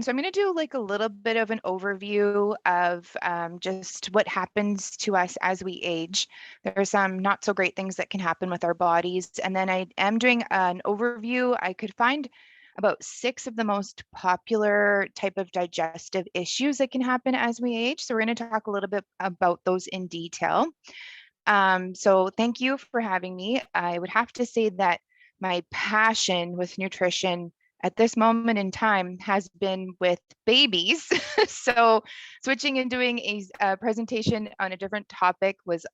So I'm going to do like a little bit of an overview of just what happens to us as we age. There's some not so great things that can happen with our bodies. And then I am doing an overview. I could find about 6 of the most popular type of digestive issues that can happen as we age. So we're going to talk a little bit about those in detail. So thank you for having me. I would have to say that my passion with nutrition at this moment in time has been with babies. So switching and doing a presentation on a different topic was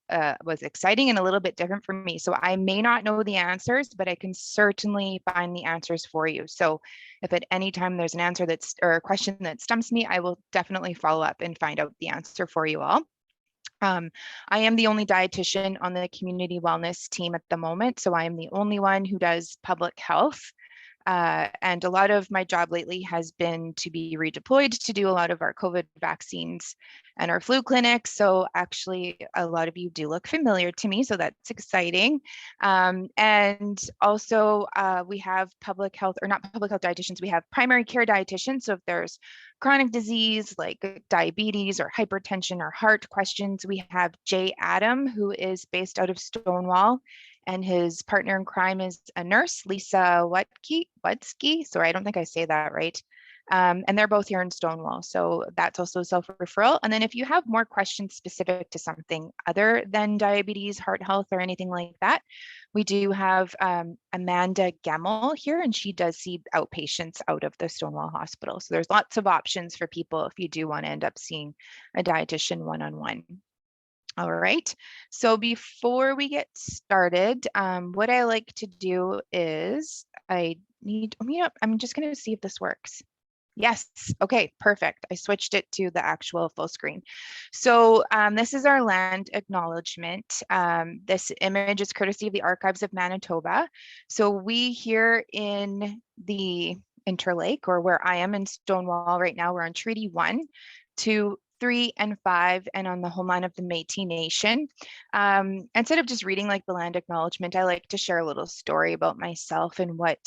exciting and a little bit different for me. So I may not know the answers, but I can certainly find the answers for you. So if at any time there's an answer or a question that stumps me, I will definitely follow up and find out the answer for you all. I am the only dietitian on the community wellness team at the moment, so I am the only one who does public health. And a lot of my job lately has been to be redeployed to do a lot of our COVID vaccines and our flu clinics. So actually, a lot of you do look familiar to me, so that's exciting. And also, we have public health, or not public health dietitians, we have primary care dietitians. So if there's chronic disease like diabetes or hypertension or heart questions, we have Jay Adam, who is based out of Stonewall, and his partner in crime is a nurse, Lisa Wutsky. Sorry, I don't think I say that right. And they're both here in Stonewall. So that's also self-referral. And then if you have more questions specific to something other than diabetes, heart health, or anything like that, we do have Amanda Gemmel here, and she does see outpatients out of the Stonewall Hospital. So there's lots of options for people if you do want to end up seeing a dietitian one-on-one. All right, so before we get started, what I like to do is I'm just going to see if this works. Yes, okay, perfect. I switched it to the actual full screen. So this is our land acknowledgement. This image is courtesy of the Archives of Manitoba. So we here in the Interlake, or where I am in Stonewall right now, we're on Treaty 1, 2, 3, and 5, and on the homeland of the Métis Nation. Instead of just reading like the land acknowledgement, I like to share a little story about myself and what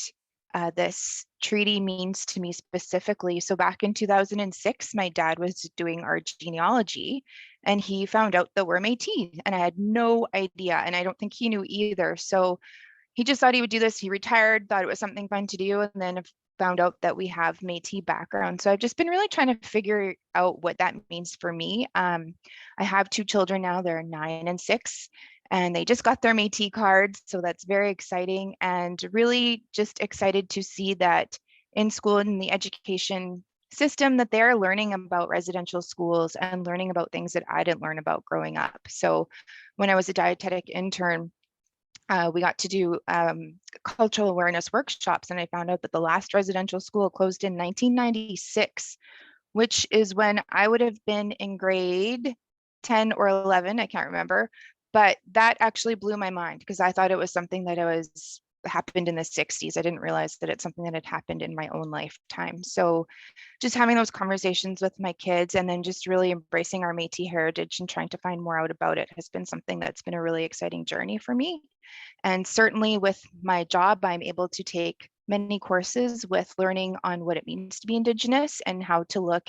this treaty means to me specifically. So back in 2006, my dad was doing our genealogy and he found out that we're Métis, and I had no idea, and I don't think he knew either. So he just thought he would do this. He retired, thought it was something fun to do, and then found out that we have Métis background. So I've just been really trying to figure out what that means for me. I have 2 children now, they're 9 and 6, and they just got their Métis cards. So that's very exciting, and really just excited to see that in school and in the education system that they're learning about residential schools and learning about things that I didn't learn about growing up. So when I was a dietetic intern, we got to do cultural awareness workshops, and I found out that the last residential school closed in 1996, which is when I would have been in grade 10 or 11, I can't remember, but that actually blew my mind because I thought it was something that happened in the 60s. I didn't realize that it's something that had happened in my own lifetime. So just having those conversations with my kids and then just really embracing our Métis heritage and trying to find more out about it has been something that's been a really exciting journey for me. And certainly with my job, I'm able to take many courses with learning on what it means to be Indigenous and how to look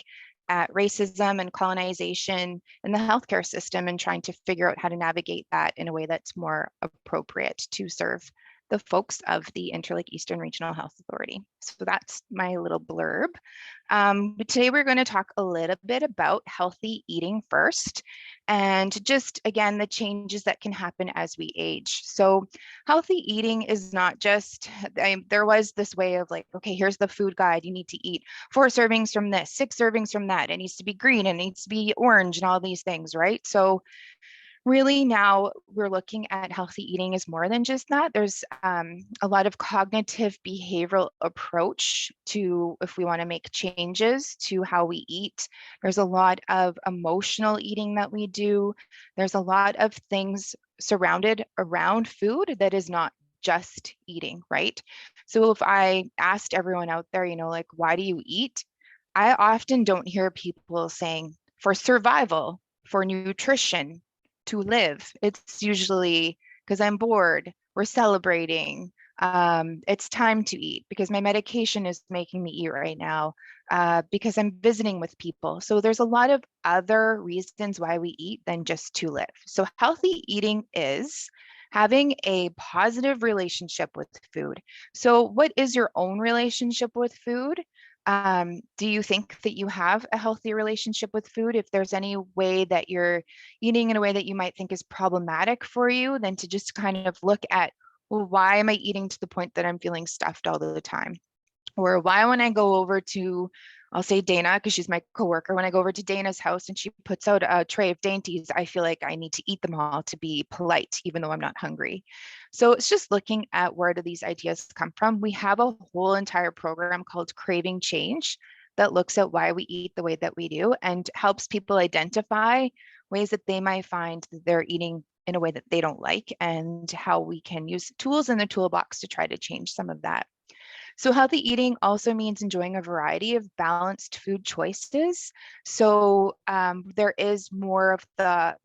at racism and colonization in the healthcare system and trying to figure out how to navigate that in a way that's more appropriate to serve the folks of the Interlake Eastern Regional Health Authority. So that's my little blurb. But today we're going to talk a little bit about healthy eating first, and just again, the changes that can happen as we age. So healthy eating is not just, there was this way of like, okay, here's the food guide. You need to eat 4 servings from this, 6 servings from that. It needs to be green, it needs to be orange and all these things, right? So really now we're looking at healthy eating as more than just that. There's a lot of cognitive behavioral approach to if we want to make changes to how we eat. There's a lot of emotional eating that we do. There's a lot of things surrounded around food that is not just eating, right? So if I asked everyone out there, like, why do you eat? I often don't hear people saying for survival, for nutrition, to live. It's usually because I'm bored, we're celebrating, It's time to eat because my medication is making me eat right now, because I'm visiting with people. So there's a lot of other reasons why we eat than just to live. So healthy eating is having a positive relationship with food. So what is your own relationship with food? Do you think that you have a healthy relationship with food? If there's any way that you're eating in a way that you might think is problematic for you, then to just kind of look at, well, why am I eating to the point that I'm feeling stuffed all the time? Or why, when I go over to, I'll say Dana, because she's my coworker, when I go over to Dana's house and she puts out a tray of dainties, I feel like I need to eat them all to be polite, even though I'm not hungry. So it's just looking at, where do these ideas come from? We have a whole entire program called Craving Change that looks at why we eat the way that we do and helps people identify ways that they might find that they're eating in a way that they don't like, and how we can use tools in the toolbox to try to change some of that. So healthy eating also means enjoying a variety of balanced food choices. So there is more of the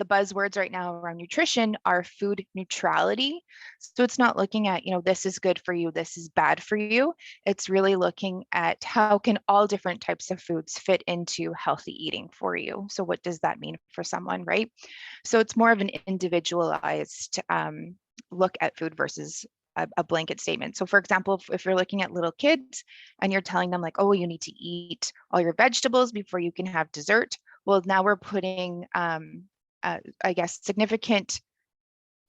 buzzwords right now around nutrition are food neutrality. So it's not looking at, this is good for you, this is bad for you. It's really looking at how can all different types of foods fit into healthy eating for you. So what does that mean for someone, right? So it's more of an individualized look at food versus a blanket statement. So for example, if you're looking at little kids and you're telling them like, oh, you need to eat all your vegetables before you can have dessert. Well, now we're putting, I guess, significant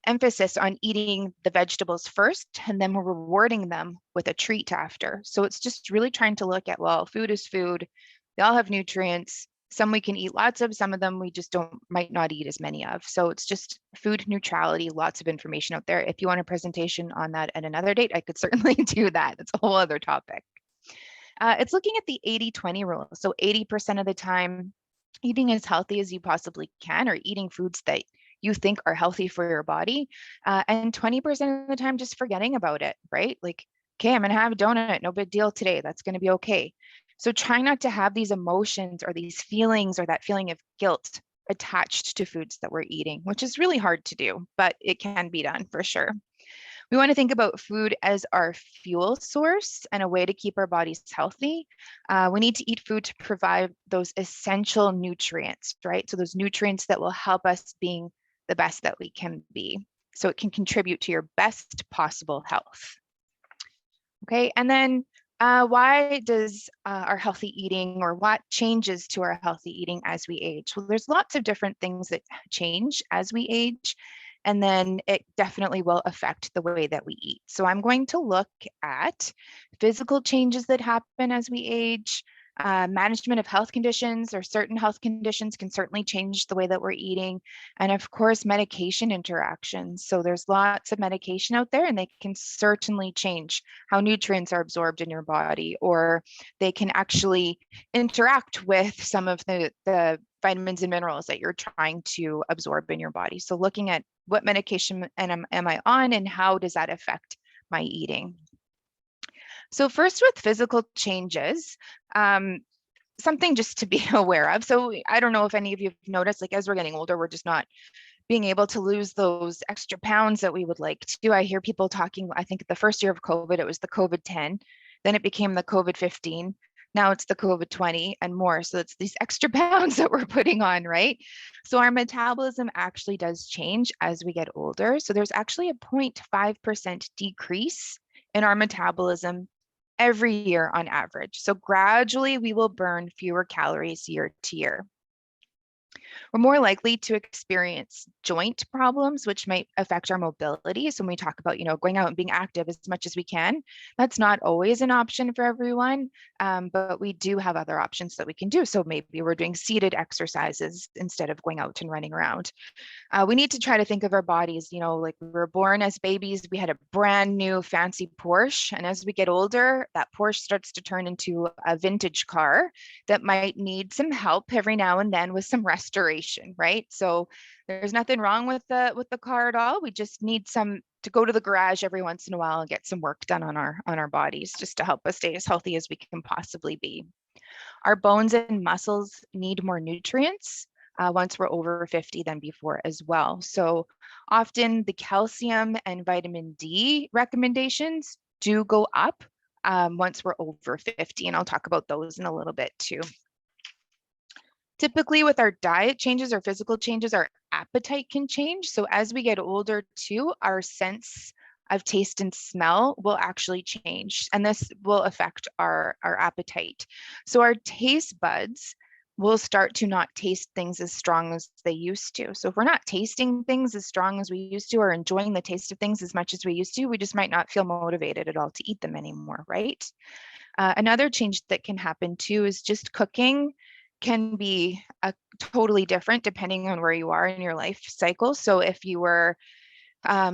emphasis on eating the vegetables first, and then we're rewarding them with a treat after. So it's just really trying to look at, well, food is food. They all have nutrients. Some we can eat lots of, some of them we just might not eat as many of. So it's just food neutrality, lots of information out there. If you want a presentation on that at another date, I could certainly do that. It's a whole other topic. It's looking at the 80-20 rule. So 80% of the time, eating as healthy as you possibly can, or eating foods that you think are healthy for your body. And 20% of the time, just forgetting about it, right? Like, okay, I'm going to have a donut. No big deal today. That's going to be okay. So trying not to have these emotions or these feelings or that feeling of guilt attached to foods that we're eating, which is really hard to do, but it can be done for sure. We want to think about food as our fuel source and a way to keep our bodies healthy. We need to eat food to provide those essential nutrients, right? So those nutrients that will help us being the best that we can be. So it can contribute to your best possible health. Okay, and then why does our healthy eating, or what changes to our healthy eating as we age? Well, there's lots of different things that change as we age, and then it definitely will affect the way that we eat. So I'm going to look at physical changes that happen as we age. Management of health conditions, or certain health conditions can certainly change the way that we're eating. And of course, medication interactions. So there's lots of medication out there, and they can certainly change how nutrients are absorbed in your body, or they can actually interact with some of the vitamins and minerals that you're trying to absorb in your body. So looking at what medication am I on, and how does that affect my eating? So first, with physical changes, something just to be aware of. So I don't know if any of you have noticed, like as we're getting older, we're just not being able to lose those extra pounds that we would like to. I hear people talking, I think the first year of COVID, it was the COVID 10, then it became the COVID 15. Now it's the COVID 20 and more. So it's these extra pounds that we're putting on, right? So our metabolism actually does change as we get older. So there's actually a 0.5% decrease in our metabolism every year on average. So gradually we will burn fewer calories year to year. We're more likely to experience joint problems, which might affect our mobility. So when we talk about, going out and being active as much as we can, that's not always an option for everyone, but we do have other options that we can do. So maybe we're doing seated exercises instead of going out and running around. We need to try to think of our bodies, like we were born as babies, we had a brand new fancy Porsche. And as we get older, that Porsche starts to turn into a vintage car that might need some help every now and then with some restoration, right? So there's nothing wrong with the car at all. We just need to go to the garage every once in a while and get some work done on our bodies, just to help us stay as healthy as we can possibly be. Our bones and muscles need more nutrients. once we're over 50 than before as well. So often the calcium and vitamin D recommendations do go up once we're over 50, and I'll talk about those in a little bit too. Typically with our diet changes or physical changes, our appetite can change. So as we get older too, our sense of taste and smell will actually change, and this will affect our appetite. So our taste buds will start to not taste things as strong as they used to. So if we're not tasting things as strong as we used to, or enjoying the taste of things as much as we used to, we just might not feel motivated at all to eat them anymore, right? Another change that can happen too is just cooking can be totally different depending on where you are in your life cycle. So if you were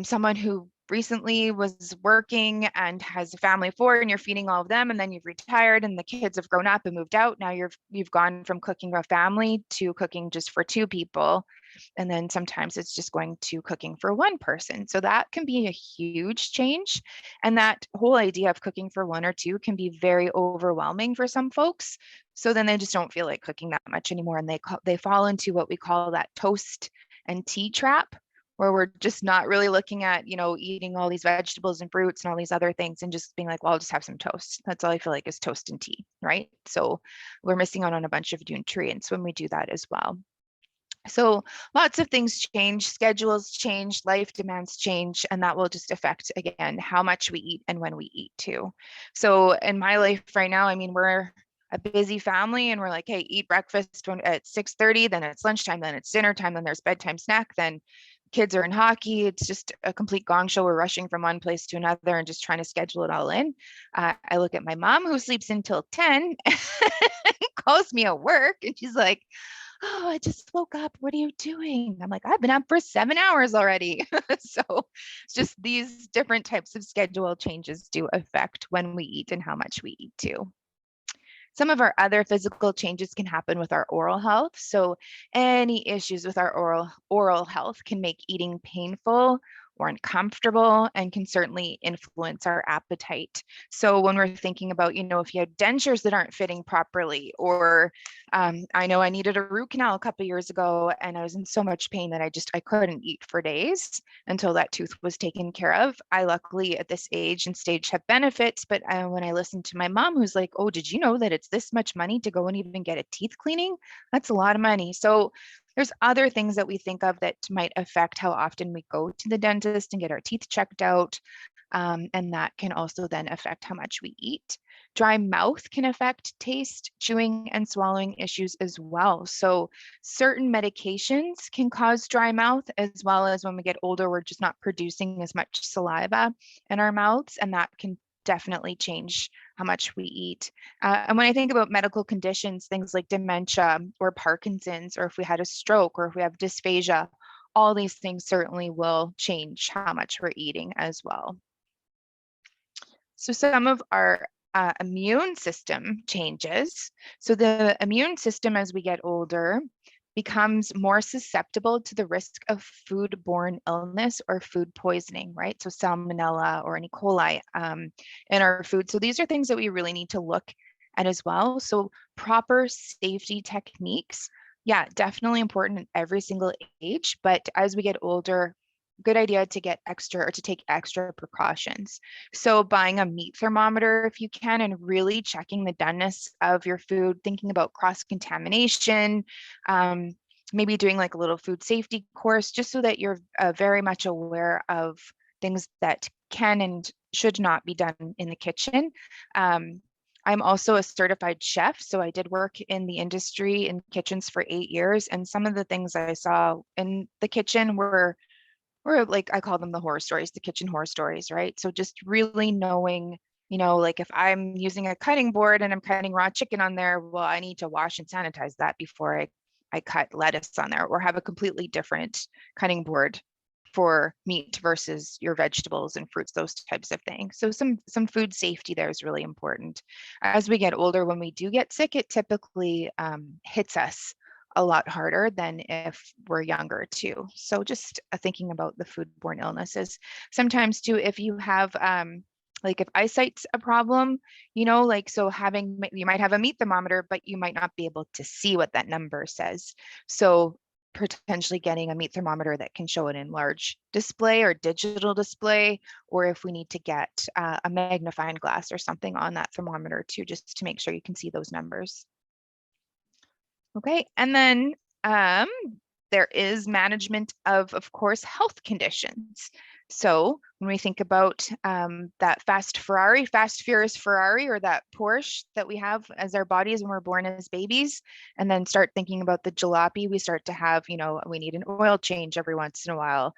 someone who recently was working and has a family of four and you're feeding all of them, and then you've retired and the kids have grown up and moved out, now you've gone from cooking a family to cooking just for two people, and then sometimes it's just going to cooking for one person. So that can be a huge change, and that whole idea of cooking for one or two can be very overwhelming for some folks. So then they just don't feel like cooking that much anymore, and they fall into what we call that toast and tea trap, where we're just not really looking at, eating all these vegetables and fruits and all these other things and just being like, well, I'll just have some toast. That's all I feel like is toast and tea, right? So we're missing out on a bunch of nutrients when we do that as well. So lots of things change, schedules change, life demands change, and that will just affect, again, how much we eat and when we eat too. So in my life right now, I mean, we're a busy family and we're like, hey, eat breakfast at 6:30, then it's lunchtime, then it's dinner time, then there's bedtime snack, then kids are in hockey. It's just a complete gong show. We're rushing from one place to another and just trying to schedule it all in. I look at my mom who sleeps until 10 and calls me at work and she's like, oh, I just woke up. What are you doing? I'm like, I've been up for 7 hours already. So it's just these different types of schedule changes do affect when we eat and how much we eat too. Some of our other physical changes can happen with our oral health. So any issues with our oral health can make eating painful or uncomfortable and can certainly influence our appetite. So when we're thinking about, if you have dentures that aren't fitting properly, or I know I needed a root canal a couple of years ago and I was in so much pain that I couldn't eat for days until that tooth was taken care of. I luckily at this age and stage have benefits, but when I listened to my mom who's like, oh, did you know that it's this much money to go and even get a teeth cleaning? That's a lot of money. So there's other things that we think of that might affect how often we go to the dentist and get our teeth checked out. And that can also then affect how much we eat. Dry mouth can affect taste, chewing, and swallowing issues as well. So certain medications can cause dry mouth, as well as when we get older, we're just not producing as much saliva in our mouths, and that can definitely change how much we eat. And when I think about medical conditions, things like dementia or Parkinson's, or if we had a stroke, or if we have dysphagia, all these things certainly will change how much we're eating as well. So some of our immune system changes. So the immune system as we get older becomes more susceptible to the risk of foodborne illness or food poisoning, right? So salmonella or E. coli in our food. So these are things that we really need to look at as well. So proper safety techniques, yeah, definitely important at every single age, but as we get older, good idea to get extra or to take extra precautions. So buying a meat thermometer if you can, and really checking the doneness of your food, thinking about cross-contamination, maybe doing like a little food safety course, just so that you're very much aware of things that can and should not be done in the kitchen. I'm also a certified chef, so I did work in the industry in kitchens for 8 years, and some of the things I saw in the kitchen were like, I call them the horror stories, the kitchen horror stories, right? So just really knowing, like if I'm using a cutting board and I'm cutting raw chicken on there, well, I need to wash and sanitize that before I cut lettuce on there, or have a completely different cutting board for meat versus your vegetables and fruits, those types of things. So some food safety there is really important. As we get older, when we do get sick, it typically hits us a lot harder than if we're younger too. So just thinking about the foodborne illnesses. Sometimes too, if you have Like if eyesight's a problem, like so you might have a meat thermometer, but you might not be able to see what that number says. So potentially getting a meat thermometer that can show it in large display or digital display, or if we need to get a magnifying glass or something on that thermometer too, just to make sure you can see those numbers. Okay, and then there is management of course, health conditions. So when we think about that fast furious Ferrari, or that Porsche that we have as our bodies when we're born as babies, and then start thinking about the jalopy, we start to have, we need an oil change every once in a while.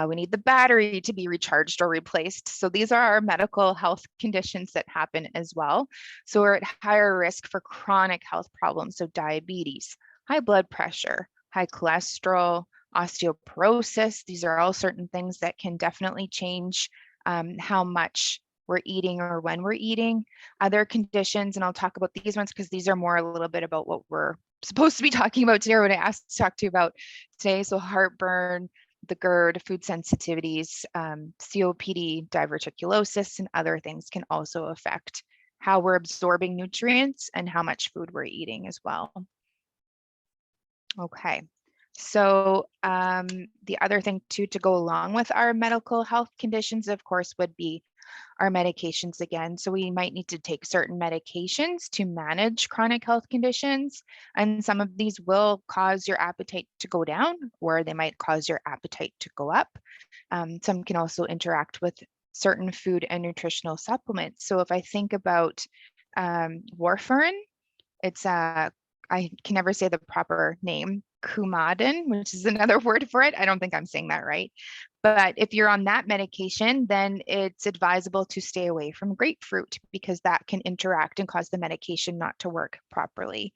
We need the battery to be recharged or replaced. So these are our medical health conditions that happen as well. So we're at higher risk for chronic health problems. So diabetes, high blood pressure, high cholesterol, osteoporosis. These are all certain things that can definitely change how much we're eating or when we're eating. Other conditions, and I'll talk about these ones because these are more a little bit about what we're supposed to be talking about today, or what I asked to talk to you about today. So heartburn, the GERD, food sensitivities, COPD, diverticulosis, and other things can also affect how we're absorbing nutrients and how much food we're eating as well. Okay, so the other thing too to go along with our medical health conditions, of course, would be our medications again. So we might need to take certain medications to manage chronic health conditions. And some of these will cause your appetite to go down, or they might cause your appetite to go up. Some can also interact with certain food and nutritional supplements. So if I think about warfarin, it's I can never say the proper name, Coumadin, which is another word for it. I don't think I'm saying that right. But if you're on that medication, then it's advisable to stay away from grapefruit because that can interact and cause the medication not to work properly.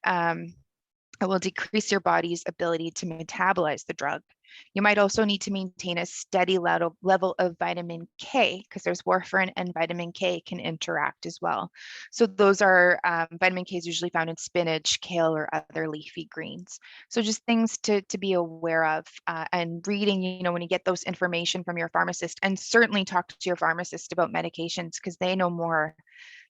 It will decrease your body's ability to metabolize the drug. You might also need to maintain a steady level of vitamin K because there's warfarin and vitamin K can interact as well. So those are vitamin K is usually found in spinach, kale, or other leafy greens. So just things to be aware of and reading, when you get those information from your pharmacist, and certainly talk to your pharmacist about medications because they know more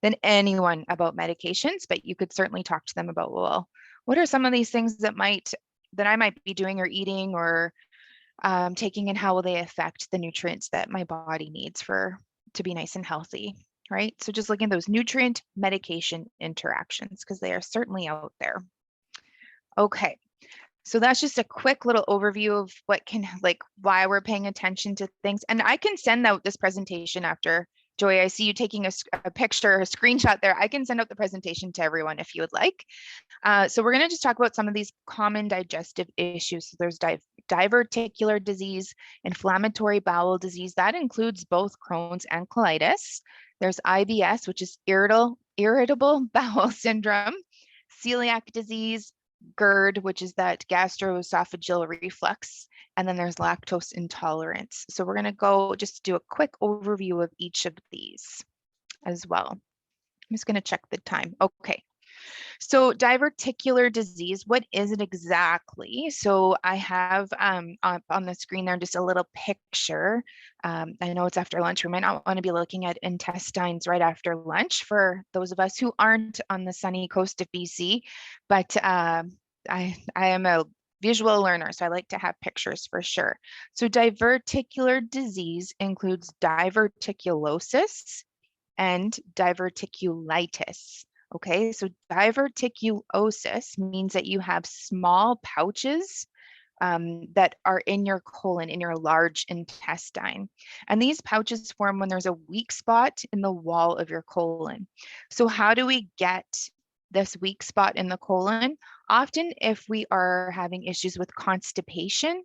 than anyone about medications, but you could certainly talk to them about, well, what are some of these things that I might be doing or eating or taking, and how will they affect the nutrients that my body needs to be nice and healthy, right? So just looking at those nutrient medication interactions because they are certainly out there. Okay, so that's just a quick little overview of why we're paying attention to things. And I can send out this presentation after. Joy, I see you taking a picture, a screenshot there. I can send out the presentation to everyone if you would like. So we're going to just talk about some of these common digestive issues. So there's diverticular disease, inflammatory bowel disease. That includes both Crohn's and colitis. There's IBS, which is irritable bowel syndrome, celiac disease, GERD, which is that gastroesophageal reflux, and then there's lactose intolerance. So we're going to go just do a quick overview of each of these as well. I'm just going to check the time. Okay. So diverticular disease, what is it exactly? So I have up on the screen there just a little picture. I know it's after lunch. We might not want to be looking at intestines right after lunch for those of us who aren't on the sunny coast of BC, but I am a visual learner, so I like to have pictures for sure. So diverticular disease includes diverticulosis and diverticulitis. Okay, so diverticulosis means that you have small pouches that are in your colon, in your large intestine. And these pouches form when there's a weak spot in the wall of your colon. So how do we get this weak spot in the colon? Often if we are having issues with constipation,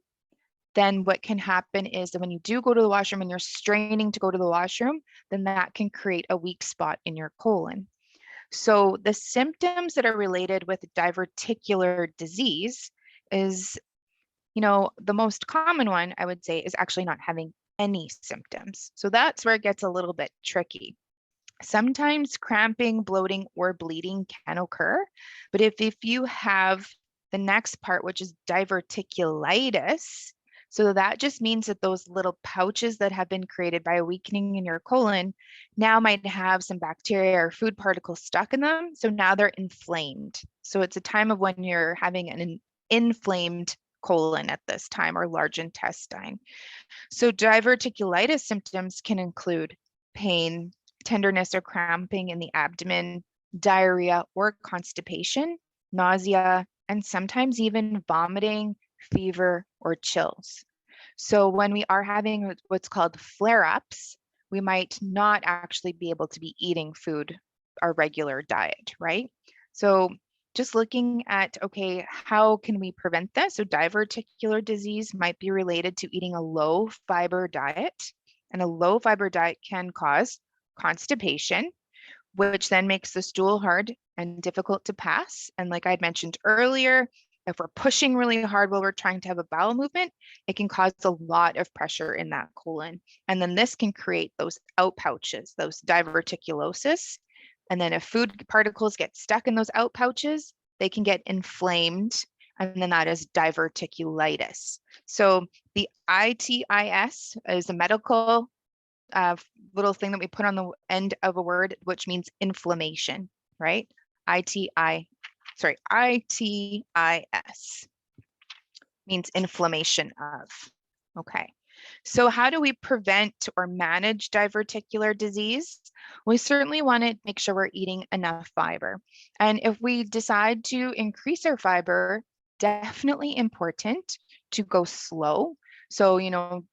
then what can happen is that when you do go to the washroom and you're straining to go to the washroom, then that can create a weak spot in your colon. So the symptoms that are related with diverticular disease is, the most common one I would say is actually not having any symptoms. So that's where it gets a little bit tricky. Sometimes cramping, bloating, or bleeding can occur, but if you have the next part, which is diverticulitis, So that just means that those little pouches that have been created by a weakening in your colon now might have some bacteria or food particles stuck in them. So now they're inflamed. So it's a time of when you're having an inflamed colon at this time, or large intestine. So diverticulitis symptoms can include pain, tenderness or cramping in the abdomen, diarrhea or constipation, nausea, and sometimes even vomiting, fever, or chills. So when we are having what's called flare-ups, we might not actually be able to be eating food, our regular diet, right? So just looking at, okay, how can we prevent this? So diverticular disease might be related to eating a low fiber diet, and a low fiber diet can cause constipation, which then makes the stool hard and difficult to pass. And like I mentioned earlier, if we're pushing really hard while we're trying to have a bowel movement, it can cause a lot of pressure in that colon. And then this can create those out pouches, those diverticulosis. And then if food particles get stuck in those out pouches, they can get inflamed. And then that is diverticulitis. So the ITIS is a medical little thing that we put on the end of a word, which means inflammation, right? ITIS means inflammation of. Okay. So how do we prevent or manage diverticular disease? We certainly want to make sure we're eating enough fiber. And if we decide to increase our fiber, definitely important to go slow. So,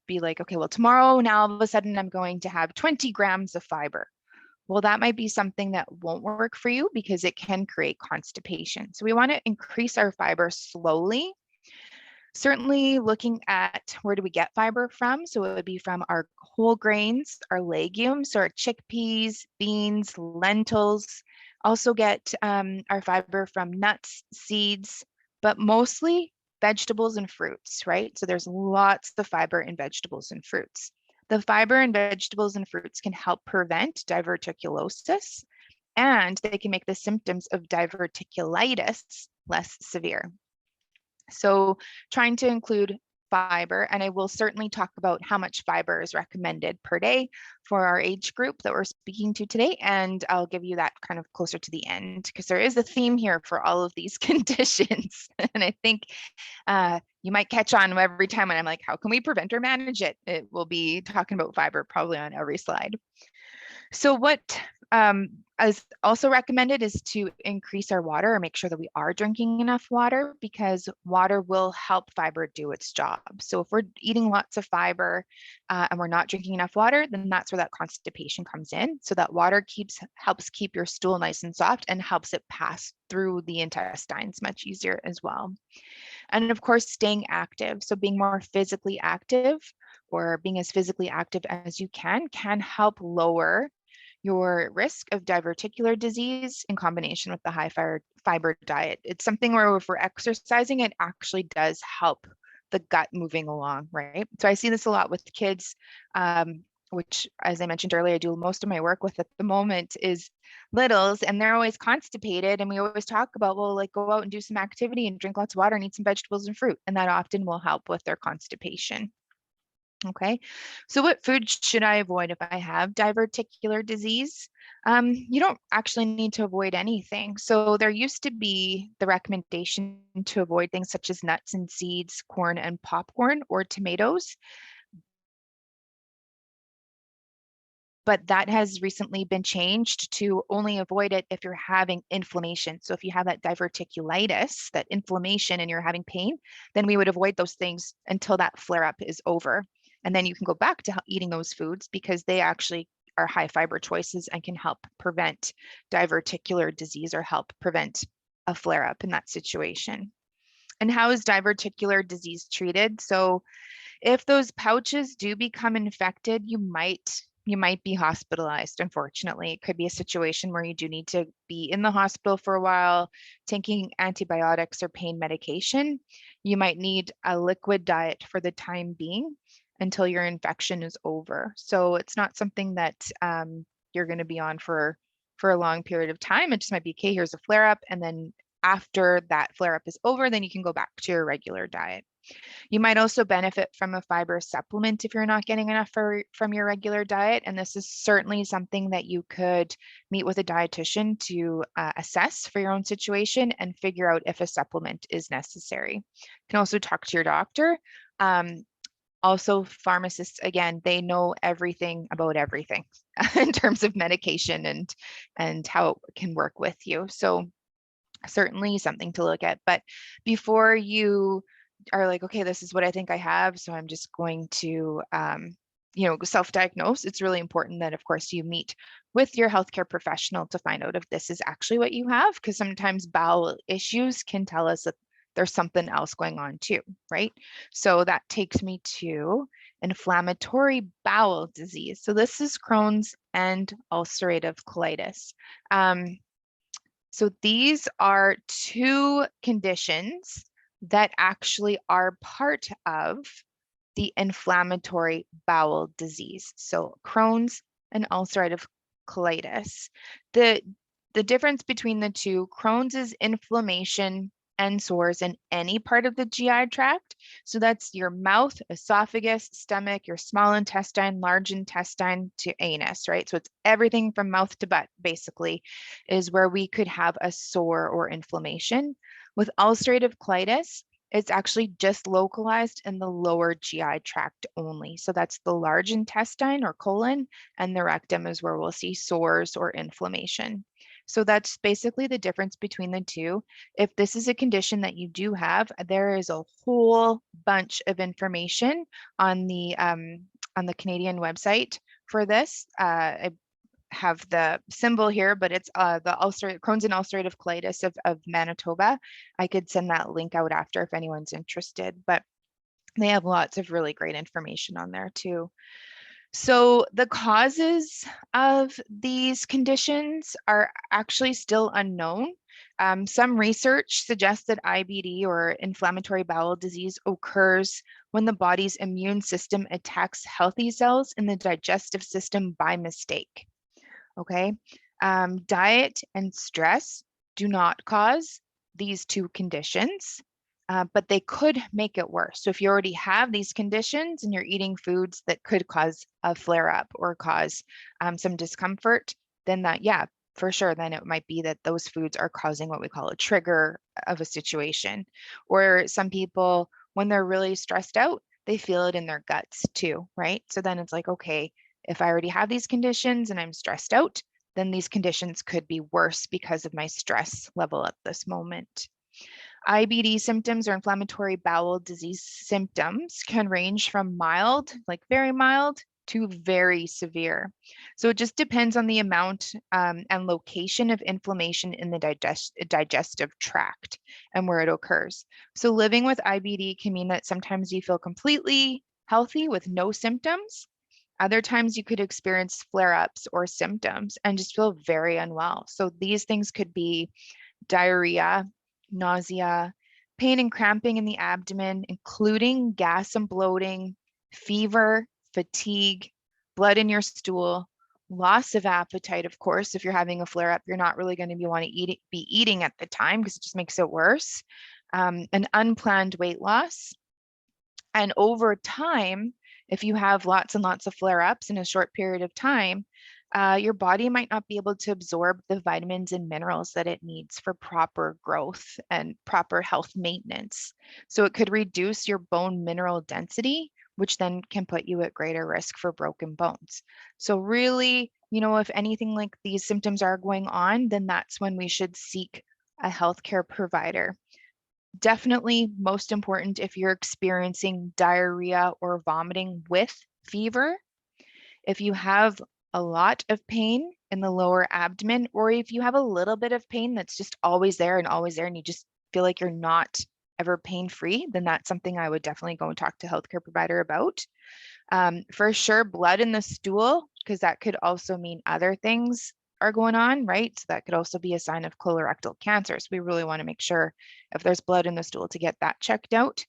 be like, okay, well, tomorrow, now all of a sudden I'm going to have 20 grams of fiber. Well, that might be something that won't work for you because it can create constipation. So we want to increase our fiber slowly. Certainly looking at where do we get fiber from? So it would be from our whole grains, our legumes, so our chickpeas, beans, lentils. Also get our fiber from nuts, seeds, but mostly vegetables and fruits, right? So there's lots of fiber in vegetables and fruits. The fiber in vegetables and fruits can help prevent diverticulosis, and they can make the symptoms of diverticulitis less severe. So trying to include fiber, and I will certainly talk about how much fiber is recommended per day for our age group that we're speaking to today. And I'll give you that kind of closer to the end because there is a theme here for all of these conditions. And I think you might catch on every time when I'm like, how can we prevent or manage it? It will be talking about fiber probably on every slide. So what is also recommended is to increase our water or make sure that we are drinking enough water, because water will help fiber do its job. So if we're eating lots of fiber and we're not drinking enough water, then that's where that constipation comes in. So that water helps keep your stool nice and soft and helps it pass through the intestines much easier as well. And of course, staying active. So being more physically active, or being as physically active as you can help lower your risk of diverticular disease in combination with the high fiber diet. It's something where if we're exercising, it actually does help the gut moving along, right? So I see this a lot with kids, which, as I mentioned earlier, I do most of my work with at the moment is littles, and they're always constipated. And we always talk about, well, like go out and do some activity and drink lots of water and eat some vegetables and fruit. And that often will help with their constipation. Okay, so what food should I avoid if I have diverticular disease? You don't actually need to avoid anything. So there used to be the recommendation to avoid things such as nuts and seeds, corn and popcorn, or tomatoes. But that has recently been changed to only avoid it if you're having inflammation. So if you have that diverticulitis, that inflammation, and you're having pain, then we would avoid those things until that flare up is over. And then you can go back to eating those foods because they actually are high fiber choices and can help prevent diverticular disease or help prevent a flare up in that situation. And how is diverticular disease treated? So if those pouches do become infected, you might be hospitalized. Unfortunately, it could be a situation where you do need to be in the hospital for a while, taking antibiotics or pain medication. You might need a liquid diet for the time being until your infection is over. So it's not something that you're going to be on for a long period of time. It just might be, okay, here's a flare up, and then after that flare up is over, then you can go back to your regular diet. You might also benefit from a fiber supplement if you're not getting enough from your regular diet. And this is certainly something that you could meet with a dietitian to assess for your own situation and figure out if a supplement is necessary. You can also talk to your doctor. Also, pharmacists, again, they know everything about everything in terms of medication and how it can work with you. So certainly something to look at. But before you are like, okay, this is what I think I have, so I'm just going to, self-diagnose, it's really important that, of course, you meet with your healthcare professional to find out if this is actually what you have, because sometimes bowel issues can tell us that there's something else going on too, right? So that takes me to inflammatory bowel disease. So this is Crohn's and ulcerative colitis. So these are two conditions that actually are part of the inflammatory bowel disease. So Crohn's and ulcerative colitis. The difference between the two, Crohn's is inflammation and sores in any part of the GI tract. So that's your mouth, esophagus, stomach, your small intestine, large intestine to anus, right? So it's everything from mouth to butt, basically, is where we could have a sore or inflammation. With ulcerative colitis, it's actually just localized in the lower GI tract only. So that's the large intestine or colon, and the rectum is where we'll see sores or inflammation. So that's basically the difference between the two. If this is a condition that you do have, there is a whole bunch of information on the Canadian website for this. I have the symbol here, but it's the Crohn's and ulcerative colitis of Manitoba. I could send that link out after if anyone's interested, but they have lots of really great information on there too. So the causes of these conditions are actually still unknown. Some research suggests that IBD or inflammatory bowel disease occurs when the body's immune system attacks healthy cells in the digestive system by mistake. Okay. Diet and stress do not cause these two conditions, but they could make it worse. So if you already have these conditions and you're eating foods that could cause a flare up or cause some discomfort, then that, yeah, for sure, then it might be that those foods are causing what we call a trigger of a situation. Or some people, when they're really stressed out, they feel it in their guts too, right? So then it's like, okay, if I already have these conditions and I'm stressed out, then these conditions could be worse because of my stress level at this moment. IBD symptoms or inflammatory bowel disease symptoms can range from mild, like very mild, to very severe. So it just depends on the amount and location of inflammation in the digestive tract and where it occurs. So living with IBD can mean that sometimes you feel completely healthy with no symptoms. Other times you could experience flare-ups or symptoms and just feel very unwell. So these things could be diarrhea, nausea, pain and cramping in the abdomen, including gas and bloating, fever, fatigue, blood in your stool, loss of appetite, of course. If you're having a flare-up, you're not really going to be eating at the time because it just makes it worse. An unplanned weight loss. And over time, if you have lots and lots of flare-ups in a short period of time, your body might not be able to absorb the vitamins and minerals that it needs for proper growth and proper health maintenance. So it could reduce your bone mineral density, which then can put you at greater risk for broken bones. So really, if anything like these symptoms are going on, then that's when we should seek a healthcare provider. Definitely most important if you're experiencing diarrhea or vomiting with fever. If you have a lot of pain in the lower abdomen, or if you have a little bit of pain that's just always there and you just feel like you're not ever pain-free, then that's something I would definitely go and talk to a healthcare provider about. For sure, blood in the stool, because that could also mean other things are going on, right? So that could also be a sign of colorectal cancer. So we really want to make sure if there's blood in the stool to get that checked out.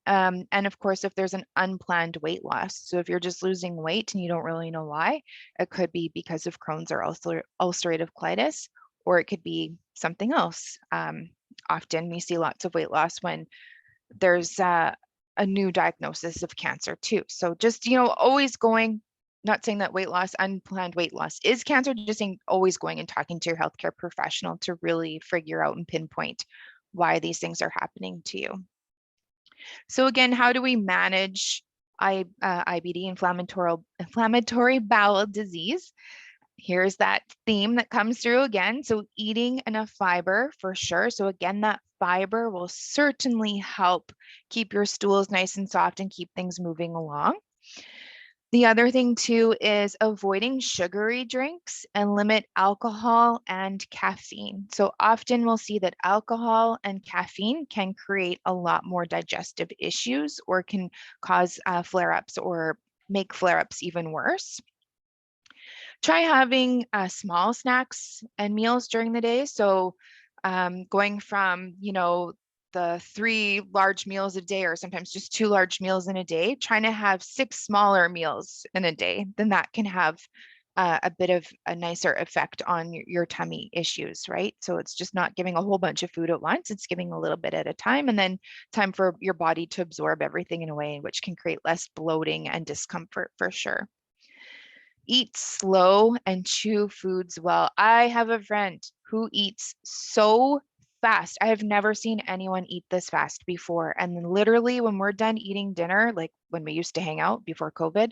And of course, if there's an unplanned weight loss. So if you're just losing weight and you don't really know why, it could be because of Crohn's or ulcerative colitis, or it could be something else. Often we see lots of weight loss when there's a new diagnosis of cancer too. So just, always going, not saying that weight loss, unplanned weight loss is cancer, just saying always going and talking to your healthcare professional to really figure out and pinpoint why these things are happening to you. So again, how do we manage IBD, inflammatory bowel disease? Here's that theme that comes through again. So eating enough fiber for sure. So again, that fiber will certainly help keep your stools nice and soft and keep things moving along. The other thing too is avoiding sugary drinks and limit alcohol and caffeine. So often we'll see that alcohol and caffeine can create a lot more digestive issues or can cause flare-ups or make flare-ups even worse. Try having small snacks and meals during the day. So going from, the 3 large meals a day, or sometimes just 2 large meals in a day, trying to have 6 smaller meals in a day, then that can have a bit of a nicer effect on your tummy issues, right? So it's just not giving a whole bunch of food at once, it's giving a little bit at a time, and then time for your body to absorb everything in a way which can create less bloating and discomfort for sure. Eat slow and chew foods well. I have a friend who eats so fast. I have never seen anyone eat this fast before. And then literally when we're done eating dinner, like when we used to hang out before COVID,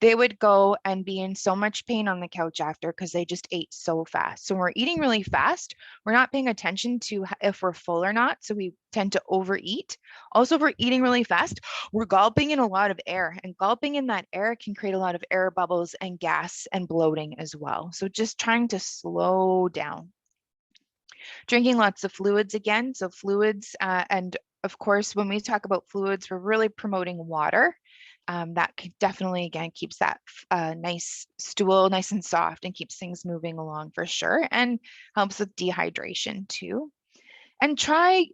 they would go and be in so much pain on the couch after because they just ate so fast. So when we're eating really fast, we're not paying attention to if we're full or not. So we tend to overeat. Also, if we're eating really fast, we're gulping in a lot of air, and gulping in that air can create a lot of air bubbles and gas and bloating as well. So just trying to slow down. Drinking lots of fluids again. So fluids, and of course, when we talk about fluids, we're really promoting water. That definitely, again, keeps that nice stool nice and soft and keeps things moving along for sure, and helps with dehydration too. And try,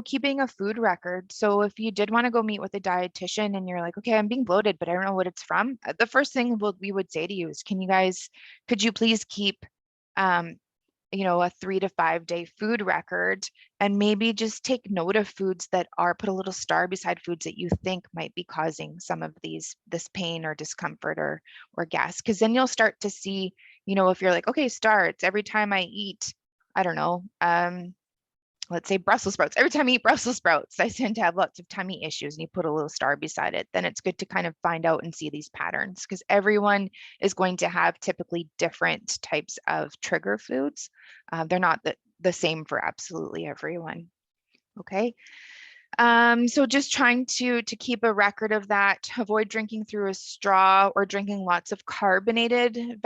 keeping a food record. So if you did want to go meet with a dietitian and you're like, okay, I'm being bloated, but I don't know what it's from. The first thing we would say to you is, could you please keep, a 3 to 5 day food record, and maybe just take note of foods that put a little star beside foods that you think might be causing some of this pain or discomfort or gas. Because then you'll start to see, if you're like, okay, star, it's every time I eat, I don't know, let's say Brussels sprouts. Every time I eat Brussels sprouts, I tend to have lots of tummy issues, and you put a little star beside it. Then it's good to kind of find out and see these patterns, because everyone is going to have typically different types of trigger foods. They're not the same for absolutely everyone. Okay. So just trying to keep a record of that. Avoid drinking through a straw or drinking lots of carbonated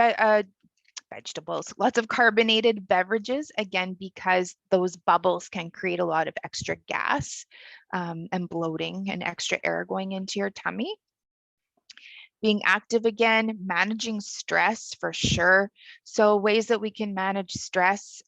vegetables, lots of carbonated beverages, again, because those bubbles can create a lot of extra gas and bloating and extra air going into your tummy. Being active again, managing stress for sure. So ways that we can manage stress,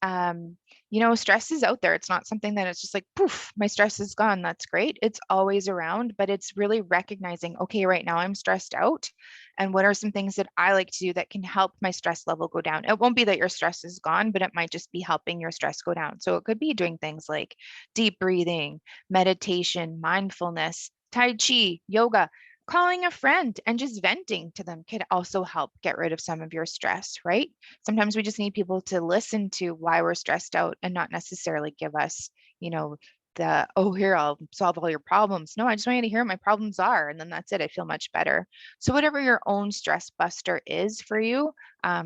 stress is out there. It's not something that it's just like, poof, my stress is gone. That's great. It's always around, but it's really recognizing, okay, right now I'm stressed out. And what are some things that I like to do that can help my stress level go down? It won't be that your stress is gone, but it might just be helping your stress go down. So it could be doing things like deep breathing, meditation, mindfulness, Tai Chi, yoga. Calling a friend and just venting to them could also help get rid of some of your stress, right? Sometimes we just need people to listen to why we're stressed out and not necessarily give us, here, I'll solve all your problems. No, I just want you to hear what my problems are. And then that's it. I feel much better. So whatever your own stress buster is for you,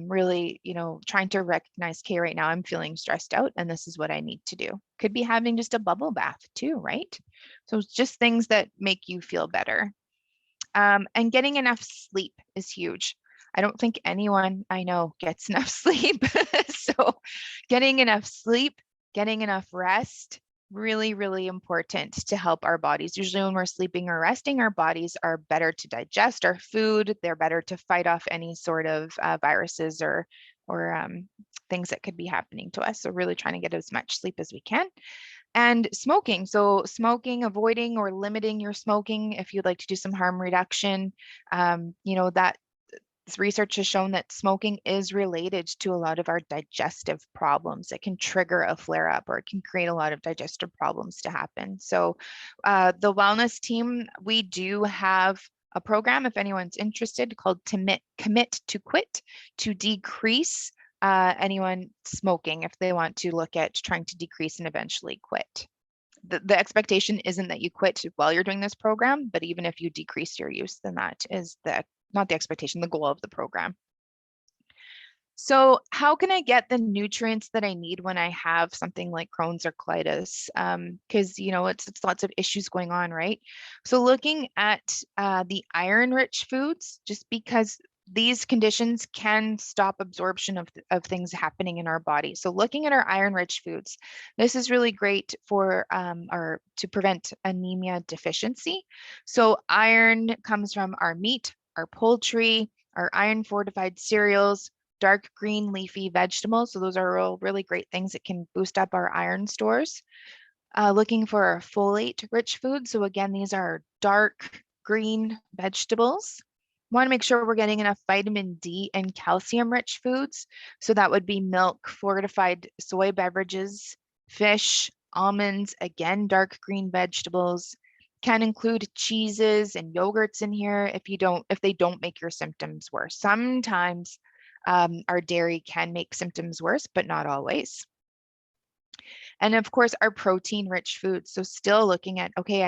really, trying to recognize, okay, right now I'm feeling stressed out and this is what I need to do. Could be having just a bubble bath too, right? So it's just things that make you feel better. And getting enough sleep is huge. I don't think anyone I know gets enough sleep. So getting enough sleep, getting enough rest, really, really important to help our bodies. Usually when we're sleeping or resting, our bodies are better to digest our food. They're better to fight off any sort of viruses or things that could be happening to us. So really trying to get as much sleep as we can. And smoking. So smoking, avoiding or limiting your smoking if you'd like to do some harm reduction, that this research has shown that smoking is related to a lot of our digestive problems. It can trigger a flare up, or it can create a lot of digestive problems to happen. So the wellness team, we do have a program, if anyone's interested, called Commit to Quit, to decrease anyone smoking if they want to look at trying to decrease and eventually quit. The expectation isn't that you quit while you're doing this program, but even if you decrease your use, then that is not the expectation, the goal of the program. So how can I get the nutrients that I need when I have something like Crohn's or colitis? Because, it's lots of issues going on, right? So looking at the iron-rich foods, just because these conditions can stop absorption of things happening in our body. So looking at our iron-rich foods, this is really great for to prevent anemia deficiency. So iron comes from our meat, our poultry, our iron-fortified cereals, dark green leafy vegetables. So those are all really great things that can boost up our iron stores. Looking for folate-rich food. So again, these are dark green vegetables. Want to make sure we're getting enough vitamin D and calcium-rich foods. So that would be milk, fortified soy beverages, fish, almonds, again, dark green vegetables. Can include cheeses and yogurts in here if they don't make your symptoms worse. Sometimes our dairy can make symptoms worse, but not always. And of course, our protein-rich foods. So still looking at, okay,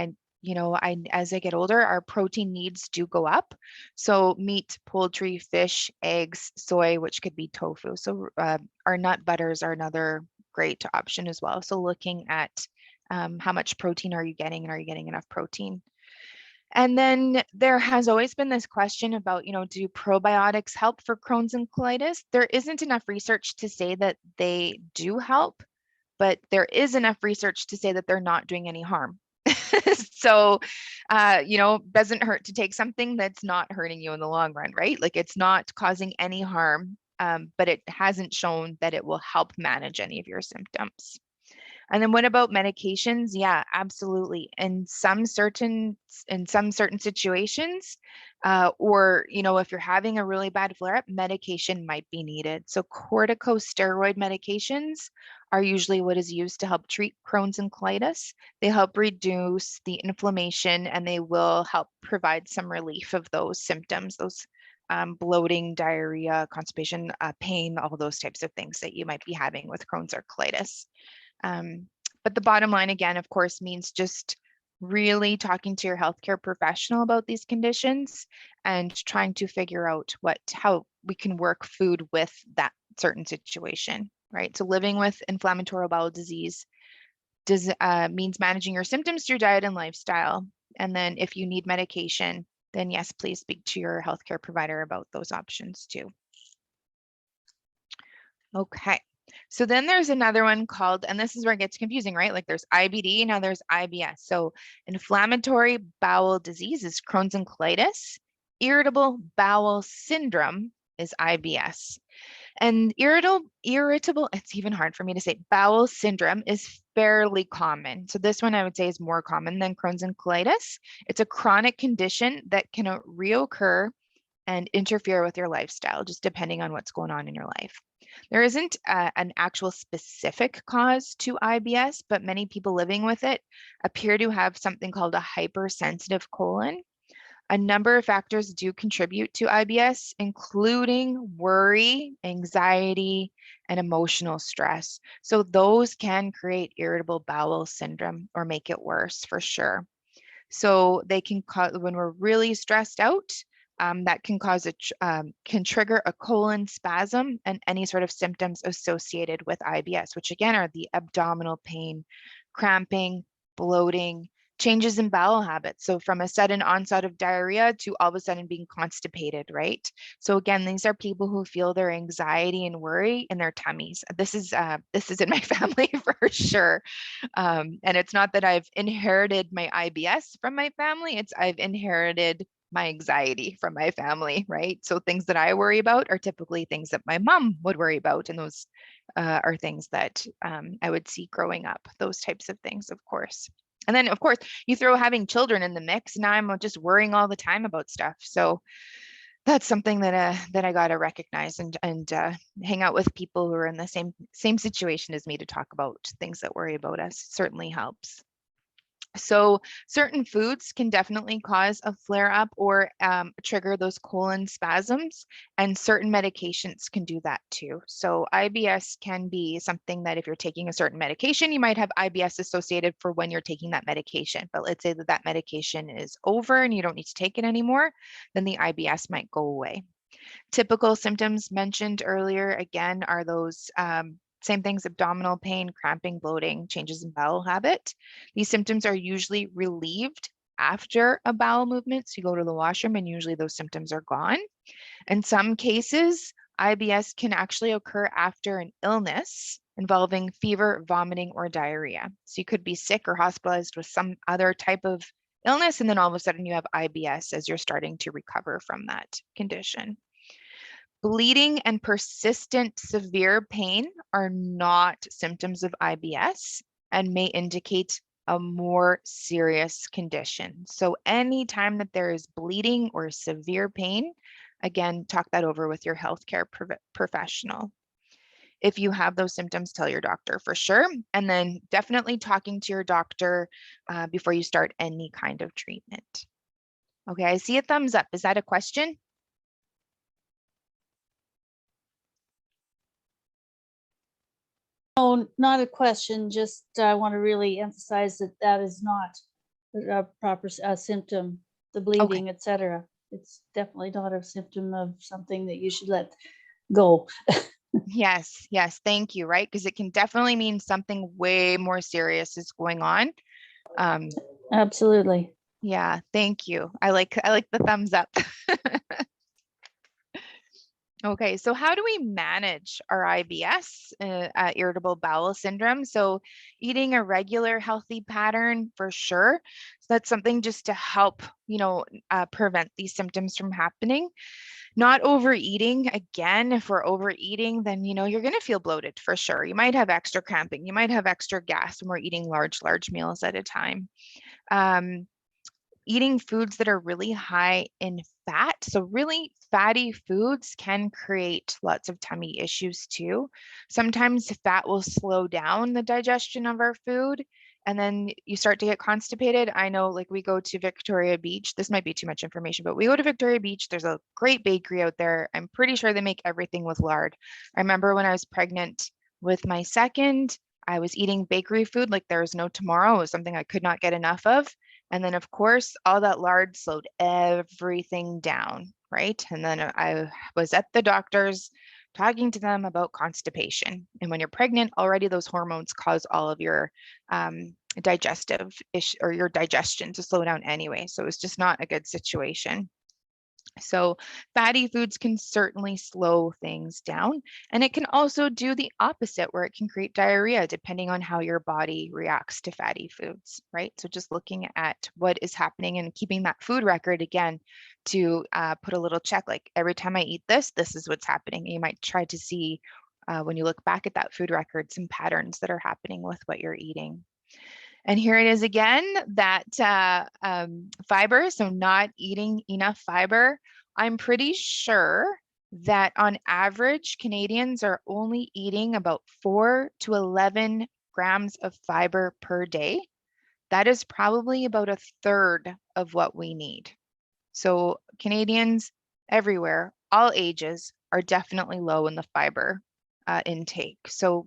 as I get older, our protein needs do go up. So meat, poultry, fish, eggs, soy, which could be tofu. So our nut butters are another great option as well. So looking at how much protein are you getting, and are you getting enough protein? And then there has always been this question about, do probiotics help for Crohn's and colitis? There isn't enough research to say that they do help, but there is enough research to say that they're not doing any harm. So, doesn't hurt to take something that's not hurting you in the long run, right? Like it's not causing any harm, but it hasn't shown that it will help manage any of your symptoms. And then what about medications? Yeah, absolutely. In some certain situations, or if you're having a really bad flare-up, medication might be needed. So corticosteroid medications are usually what is used to help treat Crohn's and colitis. They help reduce the inflammation, and they will help provide some relief of those symptoms, those bloating, diarrhea, constipation, pain, all those types of things that you might be having with Crohn's or colitis. But the bottom line, again, of course, means just really talking to your healthcare professional about these conditions and trying to figure out how we can work food with that certain situation, right? So living with inflammatory bowel disease means managing your symptoms through diet and lifestyle. And then if you need medication, then yes, please speak to your healthcare provider about those options too. Okay. So then there's another one called, and this is where it gets confusing, right? Like there's IBD, now there's IBS. So inflammatory bowel disease is Crohn's and colitis. Irritable bowel syndrome is IBS. And irritable, it's even hard for me to say, bowel syndrome is fairly common. So this one I would say is more common than Crohn's and colitis. It's a chronic condition that can reoccur and interfere with your lifestyle, just depending on what's going on in your life. There isn't an actual specific cause to IBS, but many people living with it appear to have something called a hypersensitive colon. A number of factors do contribute to IBS, including worry, anxiety, and emotional stress. So those can create irritable bowel syndrome or make it worse for sure. So they can cause, when we're really stressed out, that can can trigger a colon spasm and any sort of symptoms associated with IBS, which again are the abdominal pain, cramping, bloating, changes in bowel habits. So from a sudden onset of diarrhea to all of a sudden being constipated, right? So again, these are people who feel their anxiety and worry in their tummies. This is in my family for sure. And it's not that I've inherited my IBS from my family, it's I've inherited my anxiety from my family, right? So things that I worry about are typically things that my mom would worry about. And those are things that I would see growing up, those types of things, of course. And then, of course, you throw having children in the mix. Now I'm just worrying all the time about stuff. So that's something that I got to recognize and hang out with people who are in the same situation as me to talk about things that worry about us. It certainly helps. So certain foods can definitely cause a flare up or trigger those colon spasms, and certain medications can do that too. So IBS can be something that if you're taking a certain medication, you might have IBS associated for when you're taking that medication. But let's say that that medication is over and you don't need to take it anymore, then the IBS might go away. Typical symptoms mentioned earlier, again, are those same things: abdominal pain, cramping, bloating, changes in bowel habit. These symptoms are usually relieved after a bowel movement. So you go to the washroom and usually those symptoms are gone. In some cases, IBS can actually occur after an illness involving fever, vomiting, or diarrhea. So you could be sick or hospitalized with some other type of illness, and then all of a sudden you have IBS as you're starting to recover from that condition. Bleeding and persistent severe pain are not symptoms of IBS and may indicate a more serious condition. So anytime that there is bleeding or severe pain, again, talk that over with your healthcare professional. If you have those symptoms, tell your doctor for sure. And then definitely talking to your doctor before you start any kind of treatment. Okay, I see a thumbs up. Is that a question? No, not a question, just I want to really emphasize that that is not a proper symptom, the bleeding, etc. It's definitely not a symptom of something that you should let go. Yes, yes, thank you, right? Because it can definitely mean something way more serious is going on. Absolutely. Yeah, thank you. I like the thumbs up. Okay, so how do we manage our IBS, irritable bowel syndrome? So eating a regular healthy pattern for sure. So that's something just to help, prevent these symptoms from happening. Not overeating. Again, if we're overeating, then, you're going to feel bloated for sure. You might have extra cramping. You might have extra gas when we're eating large meals at a time. Eating foods that are really high in fat. So really fatty foods can create lots of tummy issues too. Sometimes fat will slow down the digestion of our food, and then you start to get constipated. I know, like, we go to Victoria Beach. This might be too much information, but we go to Victoria Beach. There's a great bakery out there. I'm pretty sure they make everything with lard. I remember when I was pregnant with my second, I was eating bakery food like there was no tomorrow. It was something I could not get enough of. And then, of course, all that lard slowed everything down, right? And then I was at the doctor's talking to them about constipation. And when you're pregnant, already those hormones cause all of your digestive issue or your digestion to slow down anyway. So it's just not a good situation. So fatty foods can certainly slow things down, and it can also do the opposite where it can create diarrhea depending on how your body reacts to fatty foods, right? So just looking at what is happening and keeping that food record again to put a little check, like every time I eat this, this is what's happening. You might try to see when you look back at that food record, some patterns that are happening with what you're eating. And here it is again, that fiber, so not eating enough fiber. I'm pretty sure that on average, Canadians are only eating about 4 to 11 grams of fiber per day. That is probably about a third of what we need. So Canadians everywhere, all ages, are definitely low in the fiber intake. So,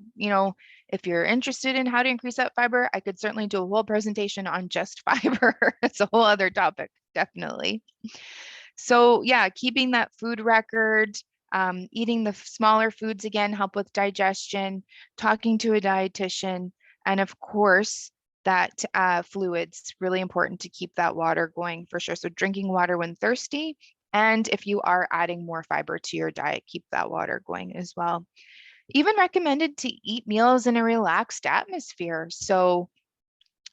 if you're interested in how to increase that fiber, I could certainly do a whole presentation on just fiber. It's a whole other topic, definitely. So yeah, keeping that food record, eating the smaller foods again, help with digestion, talking to a dietitian, and of course, that fluids, really important to keep that water going for sure. So drinking water when thirsty, and if you are adding more fiber to your diet, keep that water going as well. Even recommended to eat meals in a relaxed atmosphere. So,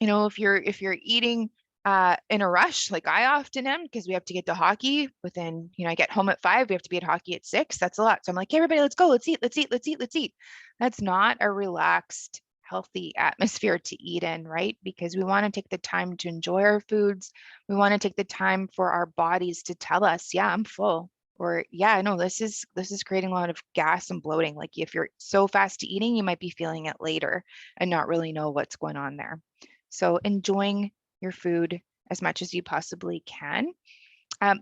if you're eating in a rush, like I often am, because we have to get to hockey within, I get home at 5, we have to be at hockey at 6. That's a lot. So I'm like, hey, everybody, let's go. Let's eat. That's not a relaxed, healthy atmosphere to eat in, right? Because we want to take the time to enjoy our foods. We want to take the time for our bodies to tell us, yeah, I'm full, Or yeah, no, this is creating a lot of gas and bloating. Like if you're so fast eating, you might be feeling it later and not really know what's going on there. So enjoying your food as much as you possibly can.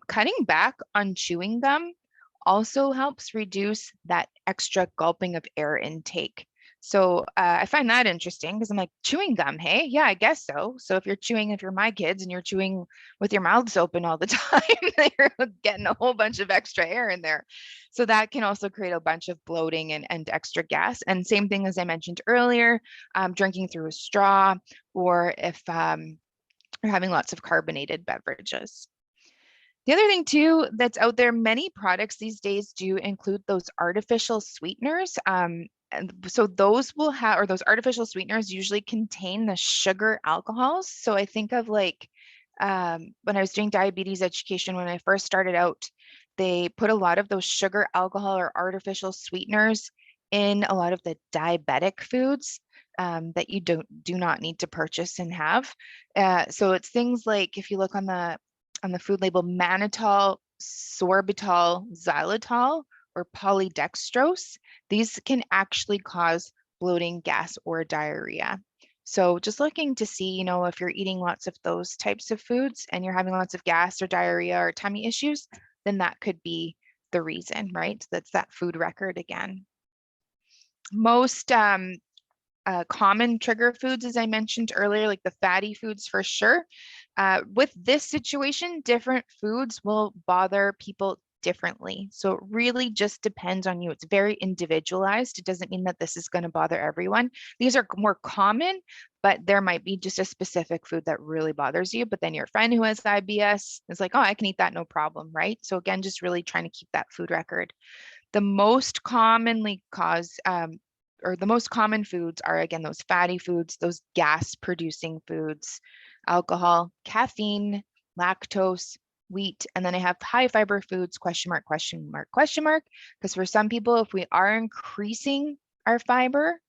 Cutting back on chewing gum also helps reduce that extra gulping of air intake. So I find that interesting because I'm like, chewing gum, hey? Yeah, I guess so. So if you're my kids and you're chewing with your mouths open all the time, you're getting a whole bunch of extra air in there. So that can also create a bunch of bloating and extra gas. And same thing as I mentioned earlier, drinking through a straw, or if you're having lots of carbonated beverages. The other thing too that's out there, many products these days do include those artificial sweeteners. And so those will have, or those artificial sweeteners usually contain the sugar alcohols. So I think of like when I was doing diabetes education, when I first started out, they put a lot of those sugar alcohol or artificial sweeteners in a lot of the diabetic foods that you do not need to purchase and have. So it's things like if you look on the food label, mannitol, sorbitol, xylitol, or polydextrose. These can actually cause bloating, gas, or diarrhea. So just looking to see, if you're eating lots of those types of foods and you're having lots of gas or diarrhea or tummy issues, then that could be the reason, right? So that's that food record again. Most common trigger foods, as I mentioned earlier, like the fatty foods for sure. With this situation, different foods will bother people differently. So it really just depends on you. It's very individualized. It doesn't mean that this is going to bother everyone. These are more common, but there might be just a specific food that really bothers you. But then your friend who has IBS is like, oh, I can eat that, no problem, right? So again, just really trying to keep that food record. The most commonly caused or the most common foods are again those fatty foods, those gas producing foods, alcohol, caffeine, lactose, wheat, and then I have high fiber foods, question mark, question mark, question mark. Because for some people, if we are increasing our fiber,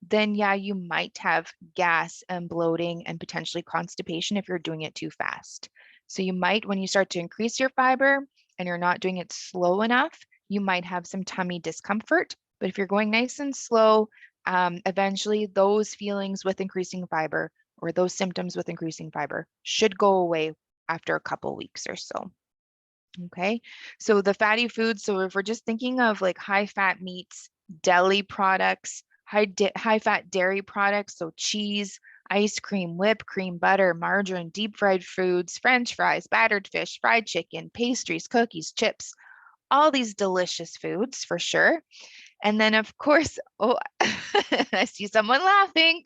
then yeah, you might have gas and bloating and potentially constipation if you're doing it too fast. So you might, when you start to increase your fiber and you're not doing it slow enough, you might have some tummy discomfort. But if you're going nice and slow, eventually those feelings with increasing fiber or those symptoms with increasing fiber should go away after a couple weeks or so. Okay, so the fatty foods, so if we're just thinking of like high fat meats, deli products, high fat dairy products, so cheese, ice cream, whipped cream, butter, margarine, deep fried foods, French fries, battered fish, fried chicken, pastries, cookies, chips, all these delicious foods for sure. And then, of course, oh, I see someone laughing.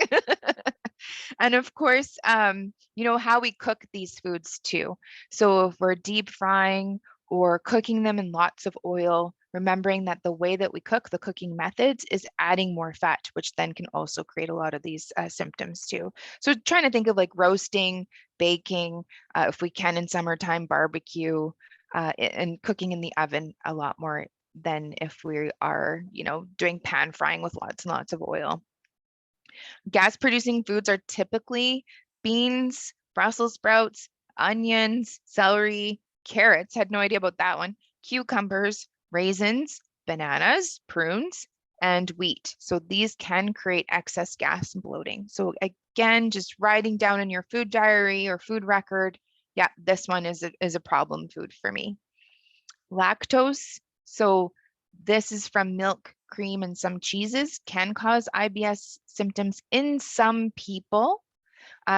And of course, how we cook these foods too. So if we're deep frying or cooking them in lots of oil, remembering that the way that we cook, the cooking methods, is adding more fat, which then can also create a lot of these symptoms too. So trying to think of like roasting, baking, if we can in summertime, barbecue, and cooking in the oven a lot more than if we are, doing pan frying with lots and lots of oil. Gas producing foods are typically beans, Brussels sprouts, onions, celery, carrots, had no idea about that one, cucumbers, raisins, bananas, prunes, and wheat. So these can create excess gas and bloating. So again, just writing down in your food diary or food record, yeah, this one is a problem food for me. Lactose, so this is from milk, cream, and some cheeses, can cause IBS symptoms in some people.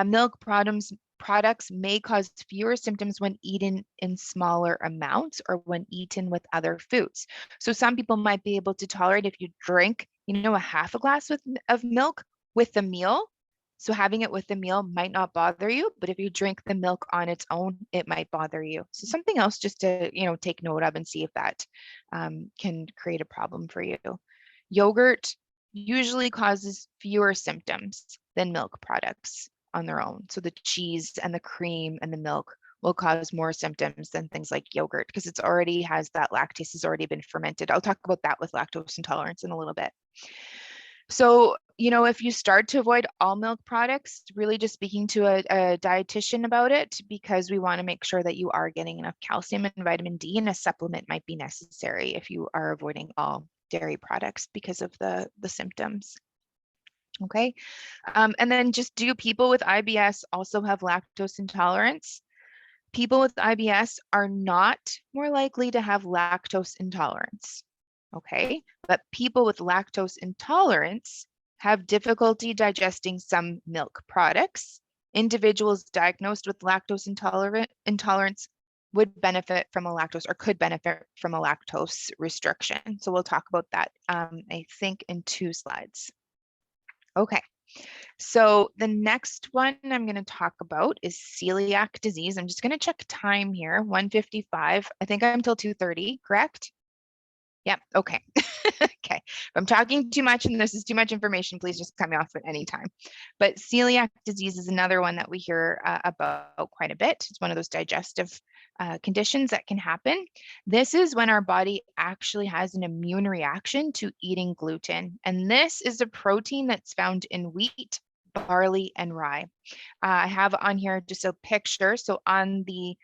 Milk products may cause fewer symptoms when eaten in smaller amounts or when eaten with other foods. So some people might be able to tolerate if you drink, a half a glass of milk with the meal. So having it with the meal might not bother you, but if you drink the milk on its own, it might bother you. So something else just to, take note of and see if that can create a problem for you. Yogurt usually causes fewer symptoms than milk products on their own. So the cheese and the cream and the milk will cause more symptoms than things like yogurt because it's already has that lactase has already been fermented. I'll talk about that with lactose intolerance in a little bit. So, if you start to avoid all milk products, really just speaking to a dietitian about it, because we want to make sure that you are getting enough calcium and vitamin D, and a supplement might be necessary if you are avoiding all dairy products because of the symptoms. Okay. And then just, do people with IBS also have lactose intolerance? People with IBS are not more likely to have lactose intolerance. Okay. But people with lactose intolerance have difficulty digesting some milk products. Individuals diagnosed with lactose intolerance would benefit from a lactose, or could benefit from a lactose restriction. So we'll talk about that, I think, in 2 slides. Okay. So the next one I'm going to talk about is celiac disease. I'm just going to check time here, 1:55. I think I'm till 2:30, correct? Yep, okay. Okay. If I'm talking too much and this is too much information, please just cut me off at any time. But celiac disease is another one that we hear about quite a bit. It's one of those digestive conditions that can happen. This is when our body actually has an immune reaction to eating gluten. And this is a protein that's found in wheat, barley, and rye. I have on here just a picture. So on the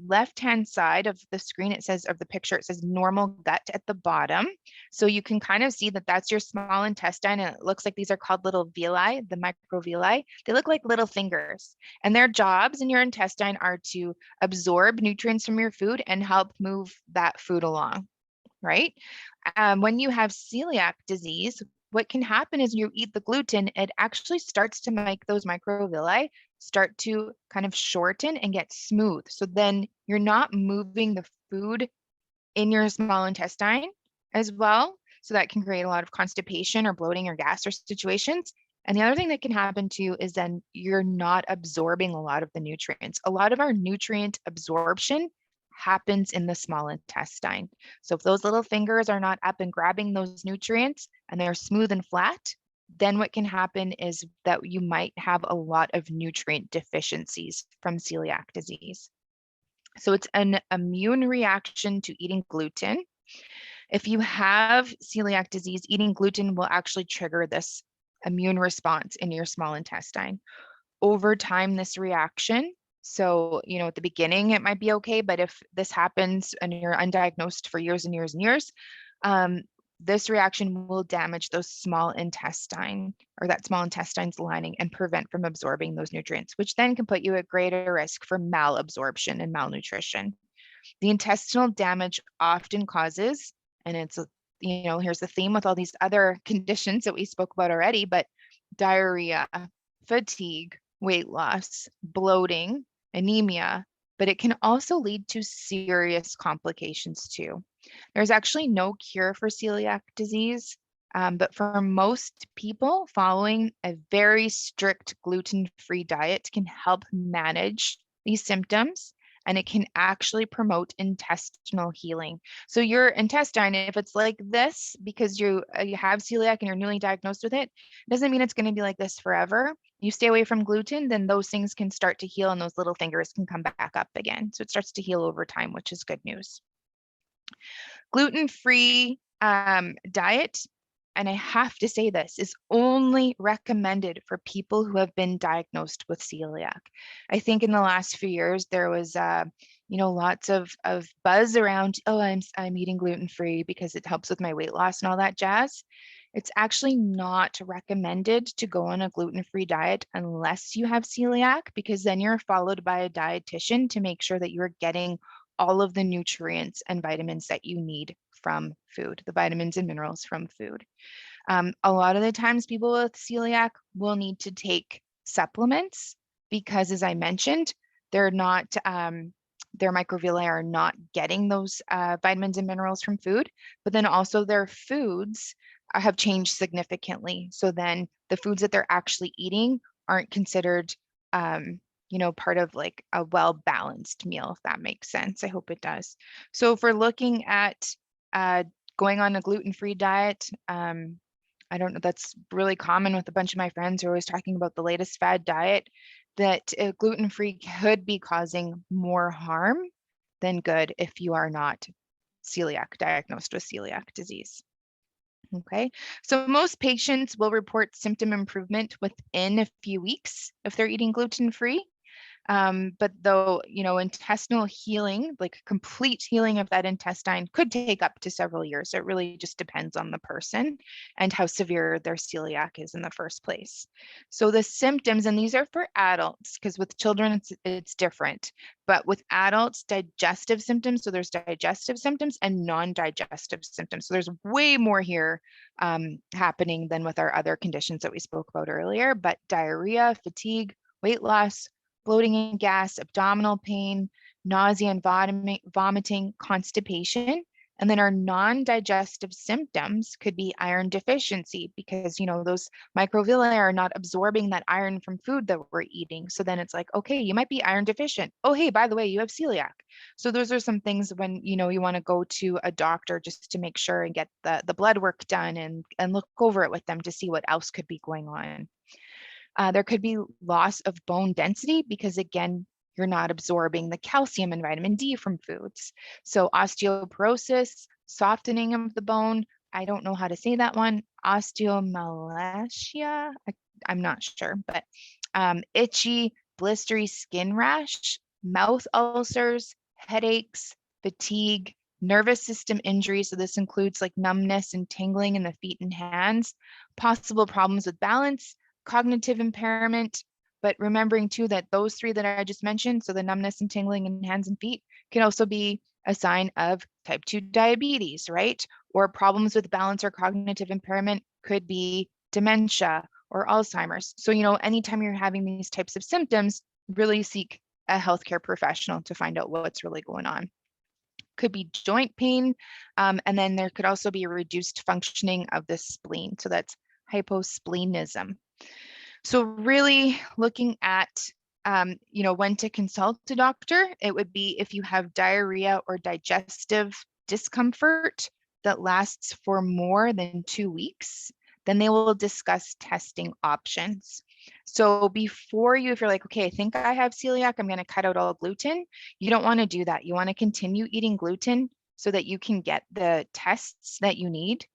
left-hand side of the screen, it says, of the picture, it says normal gut at the bottom. So you can kind of see that that's your small intestine, and it looks like these are called little villi, the microvilli. They look like little fingers, and their jobs in your intestine are to absorb nutrients from your food and help move that food along, right? When you have celiac disease, what can happen is you eat the gluten, it actually starts to make those microvilli start to kind of shorten and get smooth. So then you're not moving the food in your small intestine as well. So that can create a lot of constipation or bloating or gas or situations. And the other thing that can happen too is then you're not absorbing a lot of the nutrients. A lot of our nutrient absorption happens in the small intestine. So if those little fingers are not up and grabbing those nutrients and they're smooth and flat, then what can happen is that you might have a lot of nutrient deficiencies from celiac disease. So it's an immune reaction to eating gluten. If you have celiac disease, eating gluten will actually trigger this immune response in your small intestine. Over time, this reaction, so, at the beginning, it might be okay, but if this happens and you're undiagnosed for years and years and years, this reaction will damage those small intestine, or that small intestine's lining, and prevent from absorbing those nutrients, which then can put you at greater risk for malabsorption and malnutrition. The intestinal damage often causes, and it's, here's the theme with all these other conditions that we spoke about already, but diarrhea, fatigue, weight loss, bloating, anemia, but it can also lead to serious complications too. There's actually no cure for celiac disease, but for most people, following a very strict gluten-free diet can help manage these symptoms, and it can actually promote intestinal healing. So your intestine, if it's like this because you have celiac and you're newly diagnosed with it, doesn't mean it's going to be like this forever. You stay away from gluten, then those things can start to heal and those little fingers can come back up again. So it starts to heal over time, which is good news. Gluten-free diet, and I have to say this, is only recommended for people who have been diagnosed with celiac. I think in the last few years, there was, lots of buzz around, oh, I'm eating gluten-free because it helps with my weight loss and all that jazz. It's actually not recommended to go on a gluten-free diet unless you have celiac, because then you're followed by a dietitian to make sure that you're getting all of the nutrients and vitamins that you need from food, the vitamins and minerals from food. A lot of the times people with celiac will need to take supplements because, as I mentioned, they're not, their microvilli are not getting those vitamins and minerals from food, but then also their foods have changed significantly. So then the foods that they're actually eating aren't considered part of like a well-balanced meal, if that makes sense. I hope it does. So if we're looking at going on a gluten-free diet, I don't know, that's really common with a bunch of my friends who are always talking about the latest fad diet, that gluten-free could be causing more harm than good if you are not diagnosed with celiac disease. Okay, so most patients will report symptom improvement within a few weeks if they're eating gluten-free. But though, intestinal healing, like complete healing of that intestine, could take up to several years. It really just depends on the person and how severe their celiac is in the first place. So the symptoms, and these are for adults, because with children it's different, but with adults, digestive symptoms. So there's digestive symptoms and non-digestive symptoms. So there's way more here happening than with our other conditions that we spoke about earlier, but diarrhea, fatigue, weight loss, bloating and gas, abdominal pain, nausea and vomiting, constipation. And then our non-digestive symptoms could be iron deficiency because, those microvilli are not absorbing that iron from food that we're eating. So then it's like, okay, you might be iron deficient. Oh, hey, by the way, you have celiac. So those are some things when, you want to go to a doctor just to make sure and get the blood work done and look over it with them to see what else could be going on. There could be loss of bone density because, again, you're not absorbing the calcium and vitamin D from foods. So osteoporosis, softening of the bone. I don't know how to say that one. Osteomalacia. I'm not sure, but itchy, blistery skin rash, mouth ulcers, headaches, fatigue, nervous system injury. So this includes like numbness and tingling in the feet and hands, possible problems with balance, cognitive impairment, but remembering too that those three that I just mentioned, so the numbness and tingling in hands and feet, can also be a sign of type 2 diabetes, right? Or problems with balance or cognitive impairment could be dementia or Alzheimer's. So, anytime you're having these types of symptoms, really seek a healthcare professional to find out what's really going on. Could be joint pain, and then there could also be a reduced functioning of the spleen. So that's hyposplenism. So really looking at, when to consult a doctor, it would be if you have diarrhea or digestive discomfort that lasts for more than 2 weeks, then they will discuss testing options. So before if you're like, okay, I think I have celiac, I'm going to cut out all gluten, you don't want to do that. You want to continue eating gluten so that you can get the tests that you need.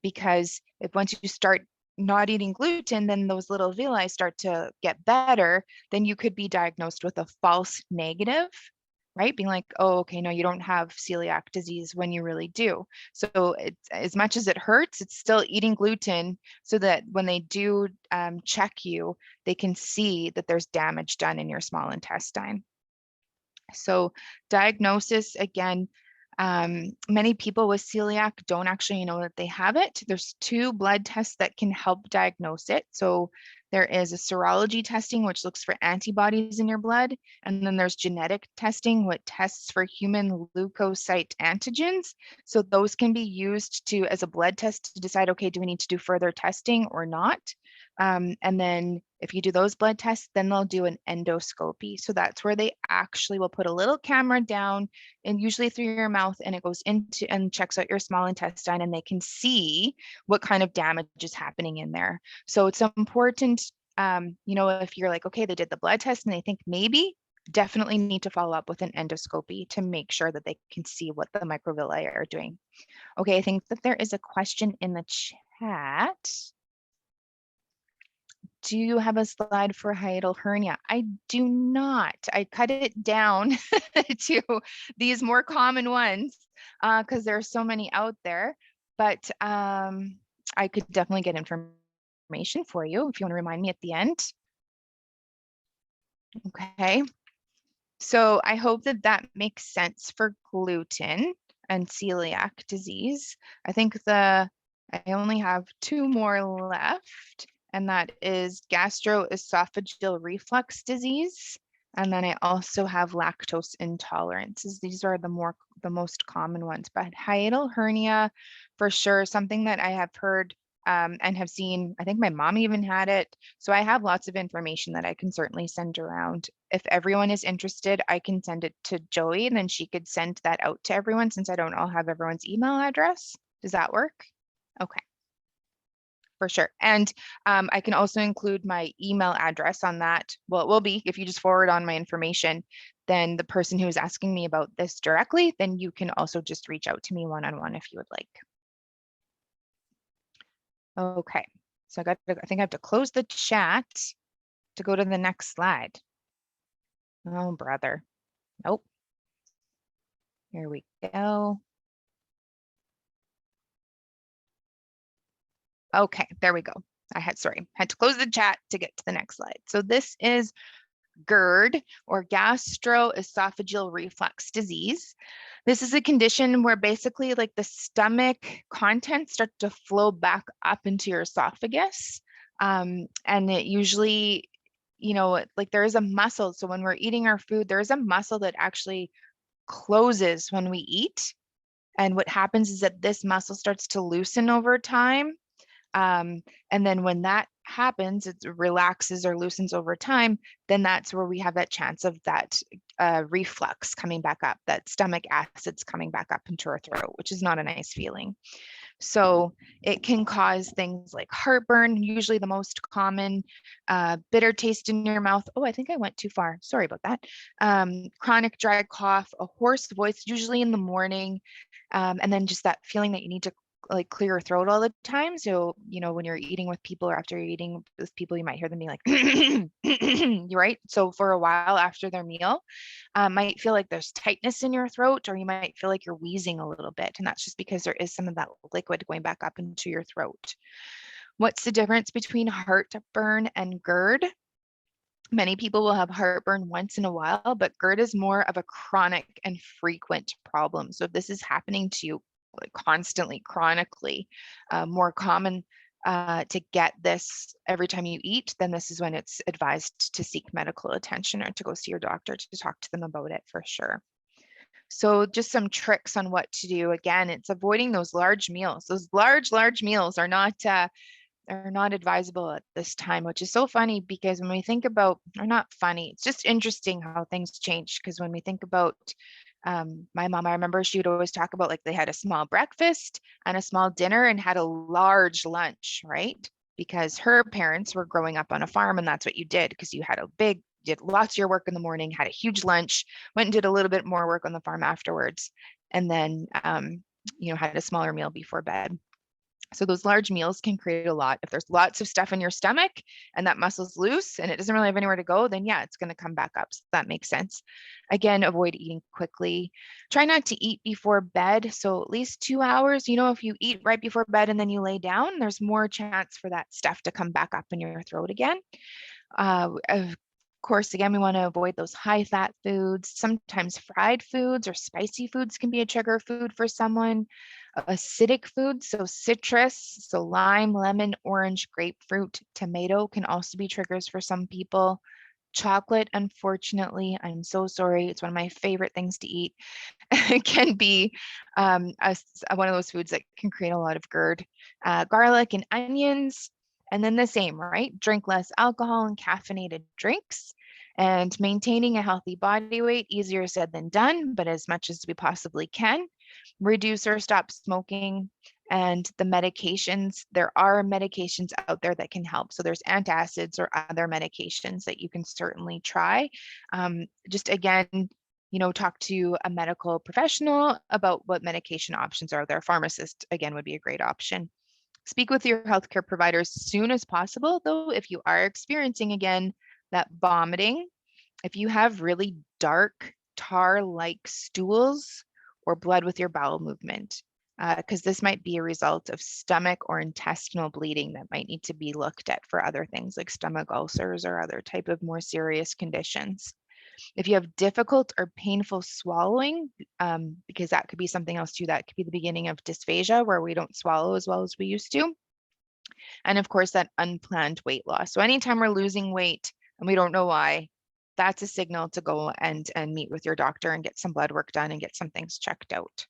Because if once you start not eating gluten, then those little villi start to get better, then you could be diagnosed with a false negative, right? Being like, oh, okay, no, you don't have celiac disease when you really do. So it's, as much as it hurts, it's still eating gluten so that when they do check you, they can see that there's damage done in your small intestine. So diagnosis, again, many people with celiac don't actually know that they have it. There's 2 blood tests that can help diagnose it. So there is a serology testing, which looks for antibodies in your blood. And then there's genetic testing, which tests for human leukocyte antigens. So those can be used as a blood test to decide, okay, do we need to do further testing or not? And then if you do those blood tests, then they'll do an endoscopy. So that's where they actually will put a little camera down and usually through your mouth, and it goes into and checks out your small intestine, and they can see what kind of damage is happening in there. So it's important, if you're like, okay, they did the blood test and they think maybe, definitely need to follow up with an endoscopy to make sure that they can see what the microvilli are doing. Okay, I think that there is a question in the chat. Do you have a slide for hiatal hernia? I do not. I cut it down to these more common ones because there are so many out there. But I could definitely get information for you if you want to remind me at the end. Okay. So I hope that that makes sense for gluten and celiac disease. I think I only have 2 more left, and that is gastroesophageal reflux disease. And then I also have lactose intolerances. These are the most common ones, but hiatal hernia, for sure, something that I have heard and have seen. I think my mom even had it. So I have lots of information that I can certainly send around. If everyone is interested, I can send it to Joey and then she could send that out to everyone since I don't all have everyone's email address. Does that work? Okay. For sure. And I can also include my email address on that. Well, it will be if you just forward on my information, then the person who is asking me about this directly, then you can also just reach out to me one-on-one if you would like. Okay, so I think I have to close the chat to go to the next slide. Oh, brother. Nope. Here we go. Okay, there we go. Had to close the chat to get to the next slide. So this is GERD, or gastroesophageal reflux disease. This is a condition where basically like the stomach contents start to flow back up into your esophagus. And it usually, like there is a muscle. So when we're eating our food, there is a muscle that actually closes when we eat. And what happens is that this muscle starts to loosen over time. And then when that happens, it relaxes or loosens over time, then that's where we have that chance of that reflux coming back up, that stomach acids coming back up into our throat, which is not a nice feeling. So it can cause things like heartburn, usually the most common, bitter taste in your mouth. Oh, I think I went too far. Sorry about that. Chronic dry cough, a hoarse voice, usually in the morning, and then just that feeling that you need to like clear your throat all the time. So, when you're eating with people or after you're eating with people, you might hear them being like, you're right. So for a while after their meal, might feel like there's tightness in your throat, or you might feel like you're wheezing a little bit. And that's just because there is some of that liquid going back up into your throat. What's the difference between heartburn and GERD? Many people will have heartburn once in a while, but GERD is more of a chronic and frequent problem. So if this is happening to you like constantly, chronically, more common to get this every time you eat, then this is when it's advised to seek medical attention or to go see your doctor to talk to them about it for sure. So just some tricks on what to do. Again, it's avoiding those large meals. Those large meals are not advisable at this time, which is so funny because when we think about, or not funny, it's just interesting how things change. Because when we think about my mom, I remember she would always talk about like they had a small breakfast and a small dinner and had a large lunch, right? Because her parents were growing up on a farm and that's what you did because you did lots of your work in the morning, had a huge lunch, went and did a little bit more work on the farm afterwards, and then, had a smaller meal before bed. So those large meals can create a lot. If there's lots of stuff in your stomach and that muscle's loose and it doesn't really have anywhere to go, then yeah, it's going to come back up. So that makes sense. Again, avoid eating quickly. Try not to eat before bed. So at least 2 hours, if you eat right before bed and then you lay down, there's more chance for that stuff to come back up in your throat again. Of course, again, we want to avoid those high fat foods. Sometimes fried foods or spicy foods can be a trigger food for someone. Acidic foods, so citrus, so lime, lemon, orange, grapefruit, tomato can also be triggers for some people. Chocolate, unfortunately, I'm so sorry. It's one of my favorite things to eat. It can be one of those foods that can create a lot of GERD. Garlic and onions, and then the same, right? Drink less alcohol and caffeinated drinks. And maintaining a healthy body weight, easier said than done, but as much as we possibly can. Reduce or stop smoking. And the medications, there are medications out there that can help. So there's antacids or other medications that you can certainly try. Just again, talk to a medical professional about what medication options are there. Pharmacist, again, would be a great option. Speak with your healthcare provider as soon as possible, though, if you are experiencing, again, that vomiting. If you have really dark tar-like stools or blood with your bowel movement, because this might be a result of stomach or intestinal bleeding that might need to be looked at for other things like stomach ulcers or other type of more serious conditions. If you have difficult or painful swallowing, because that could be something else too, that could be the beginning of dysphagia where we don't swallow as well as we used to. And of course, that unplanned weight loss. So anytime we're losing weight and we don't know why, that's a signal to go and meet with your doctor and get some blood work done and get some things checked out.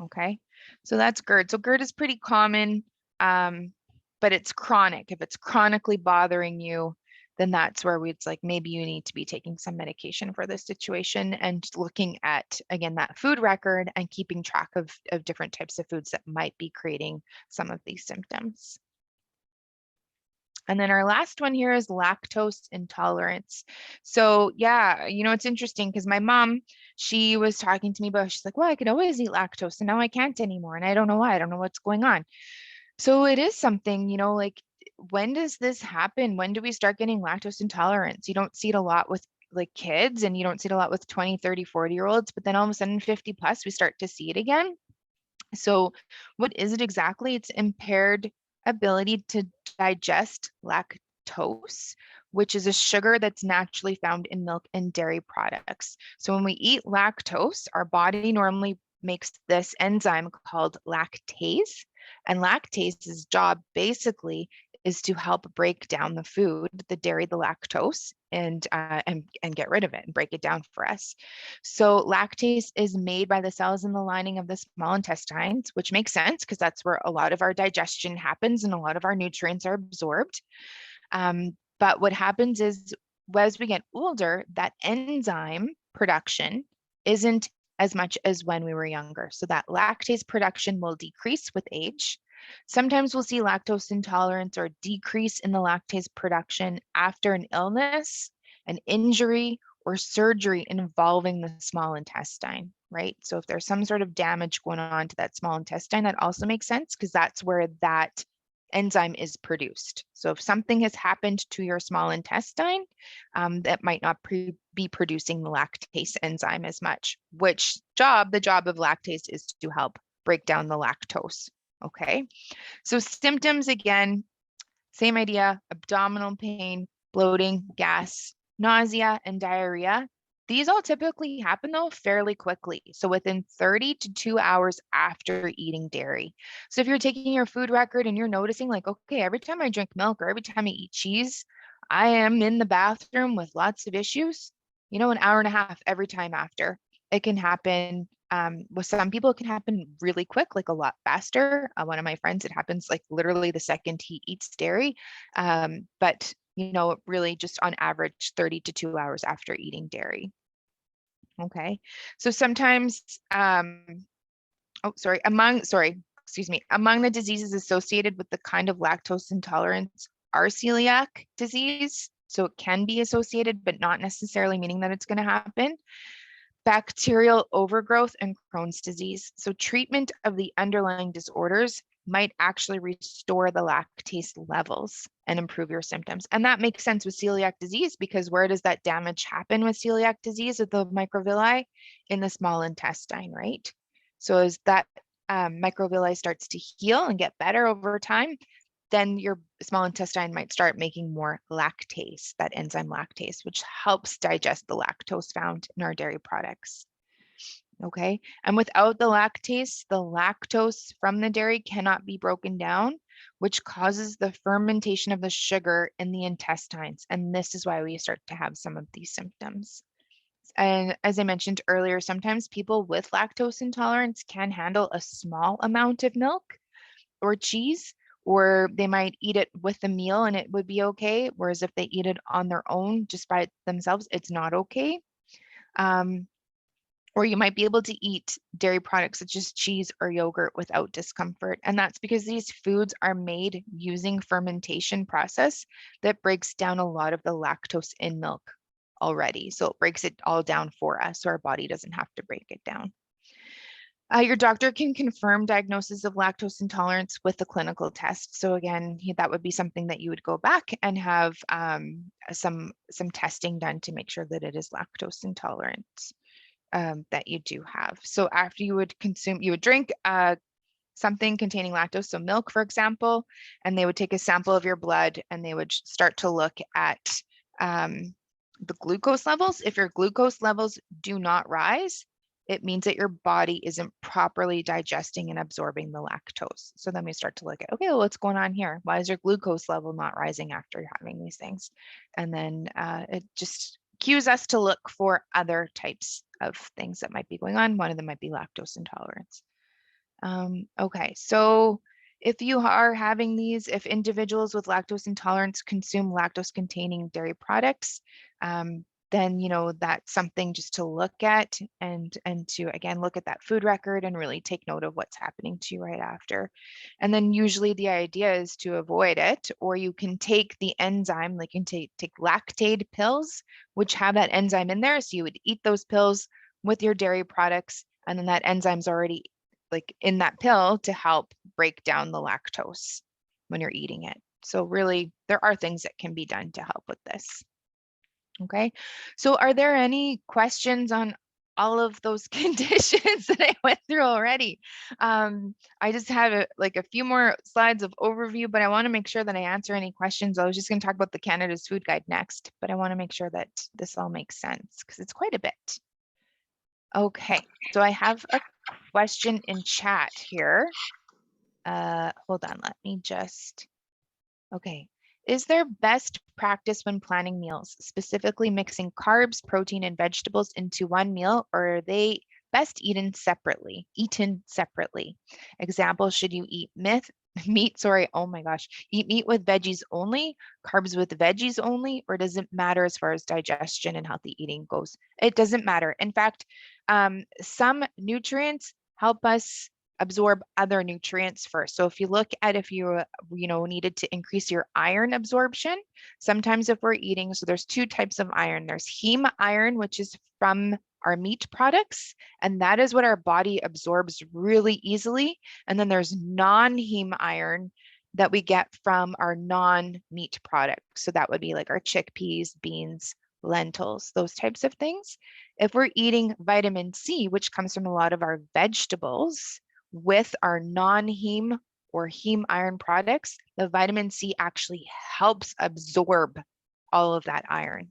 Okay, so that's GERD. So GERD is pretty common, but it's chronic. If it's chronically bothering you, then that's where it's like maybe you need to be taking some medication for this situation and looking at, again, that food record and keeping track of different types of foods that might be creating some of these symptoms. And then our last one here is lactose intolerance. So yeah, it's interesting because my mom, she was talking to me about, she's like, well, I could always eat lactose and now I can't anymore. And I don't know why, I don't know what's going on. So it is something, like when does this happen? When do we start getting lactose intolerance? You don't see it a lot with like kids, and you don't see it a lot with 20, 30, 40-year-olds, but then all of a sudden 50 plus, we start to see it again. So what is it exactly? It's impaired ability to digest lactose, which is a sugar that's naturally found in milk and dairy products. So when we eat lactose, our body normally makes this enzyme called lactase. And lactase's job basically is to help break down the food, the dairy, the lactose, and get rid of it and break it down for us. So lactase is made by the cells in the lining of the small intestines, which makes sense because that's where a lot of our digestion happens and a lot of our nutrients are absorbed. But what happens is as we get older, that enzyme production isn't as much as when we were younger. So that lactase production will decrease with age. Sometimes we'll see lactose intolerance or decrease in the lactase production after an illness, an injury, or surgery involving the small intestine, right? So if there's some sort of damage going on to that small intestine, that also makes sense because that's where that enzyme is produced. So if something has happened to your small intestine, that might not be producing the lactase enzyme as much, the job of lactase is to help break down the lactose, okay? So symptoms, again, same idea, abdominal pain, bloating, gas, nausea, and diarrhea. These all typically happen though fairly quickly. So within 30 to 2 hours after eating dairy. So if you're taking your food record and you're noticing like, okay, every time I drink milk or every time I eat cheese, I am in the bathroom with lots of issues, an hour and a half every time after. It can happen with some people, it can happen really quick, like a lot faster. One of my friends, it happens like literally the second he eats dairy. But really just on average 30 to 2 hours after eating dairy. Okay. So sometimes, among the diseases associated with the kind of lactose intolerance are celiac disease. So it can be associated, but not necessarily meaning that it's going to happen. Bacterial overgrowth and Crohn's disease. So treatment of the underlying disorders might actually restore the lactase levels and improve your symptoms. And that makes sense with celiac disease because where does that damage happen with celiac disease of the microvilli? In the small intestine, right? So as that microvilli starts to heal and get better over time, then your small intestine might start making more lactase, that enzyme lactase, which helps digest the lactose found in our dairy products. Okay, and without the lactose from the dairy cannot be broken down, which causes the fermentation of the sugar in the intestines. And this is why we start to have some of these symptoms. And as I mentioned earlier, sometimes people with lactose intolerance can handle a small amount of milk or cheese, or they might eat it with a meal and it would be okay. Whereas if they eat it on their own, just by themselves, it's not okay. Or you might be able to eat dairy products such as cheese or yogurt without discomfort. And that's because these foods are made using fermentation process that breaks down a lot of the lactose in milk already. So it breaks it all down for us, so our body doesn't have to break it down. Your doctor can confirm diagnosis of lactose intolerance with a clinical test. So again, that would be something that you would go back and have some testing done to make sure that it is lactose intolerant that you do have. So after you would drink something containing lactose, so milk, for example, and they would take a sample of your blood and they would start to look at the glucose levels. If your glucose levels do not rise, it means that your body isn't properly digesting and absorbing the lactose. So then we start to look at, okay, well, what's going on here? Why is your glucose level not rising after you're having these things? And then it just cues us to look for other types of things that might be going on. One of them might be lactose intolerance. Okay, so if you are having these, if individuals with lactose intolerance consume lactose containing dairy products, then that's something just to look at and to again look at that food record and really take note of what's happening to you right after. And then usually the idea is to avoid it, or you can take the enzyme, like you can take Lactaid pills, which have that enzyme in there. So you would eat those pills with your dairy products, and then that enzyme's already like in that pill to help break down the lactose when you're eating it. So really, there are things that can be done to help with this. Okay, so are there any questions on all of those conditions that I went through already? I just have like a few more slides of overview, but I want to make sure that I answer any questions. I was just going to talk about the Canada's Food Guide next, but I want to make sure that this all makes sense because it's quite a bit. Okay, so I have a question in chat here. Hold on, let me just, okay. Is there best practice when planning meals, specifically mixing carbs, protein, and vegetables into one meal, or are they best eaten separately? Example, should you eat meat, sorry, oh my gosh, eat meat with veggies only, carbs with veggies only, or does it matter as far as digestion and healthy eating goes? It doesn't matter. In fact, some nutrients help us absorb other nutrients first. So if you look at if you needed to increase your iron absorption, sometimes if we're eating, so there's two types of iron. There's heme iron, which is from our meat products, and that is what our body absorbs really easily. And then there's non-heme iron that we get from our non-meat products. So that would be like our chickpeas, beans, lentils, those types of things. If we're eating vitamin C, which comes from a lot of our vegetables, with our non-heme or heme iron products, the vitamin C actually helps absorb all of that iron.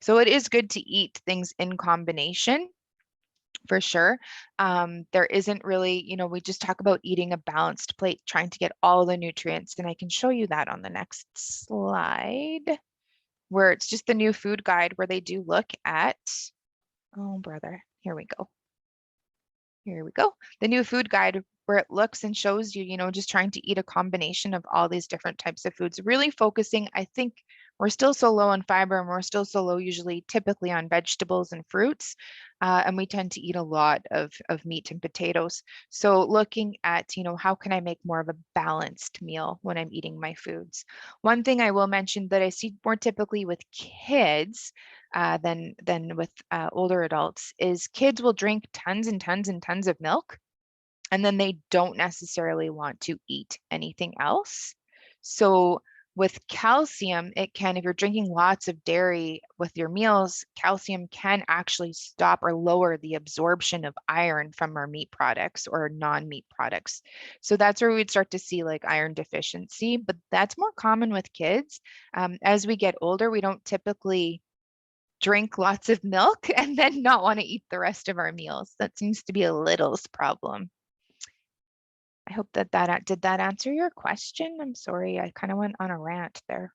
So it is good to eat things in combination for sure. There isn't really, we just talk about eating a balanced plate, trying to get all the nutrients, and I can show you that on the next slide, where it's just the new food guide where they do look at, oh brother, here we go. Here we go. The new food guide where it looks and shows you, just trying to eat a combination of all these different types of foods, really focusing, I think we're still so low on fiber and we're still so low usually typically on vegetables and fruits. And we tend to eat a lot of meat and potatoes. So looking at, how can I make more of a balanced meal when I'm eating my foods? One thing I will mention that I see more typically with kids than with older adults is kids will drink tons and tons and tons of milk, and then they don't necessarily want to eat anything else. So with calcium, it can, if you're drinking lots of dairy with your meals, calcium can actually stop or lower the absorption of iron from our meat products or non-meat products. So that's where we'd start to see like iron deficiency, but that's more common with kids. As we get older, we don't typically drink lots of milk and then not want to eat the rest of our meals. That seems to be a little's problem. I hope that did that answer your question? I'm sorry, I kind of went on a rant there.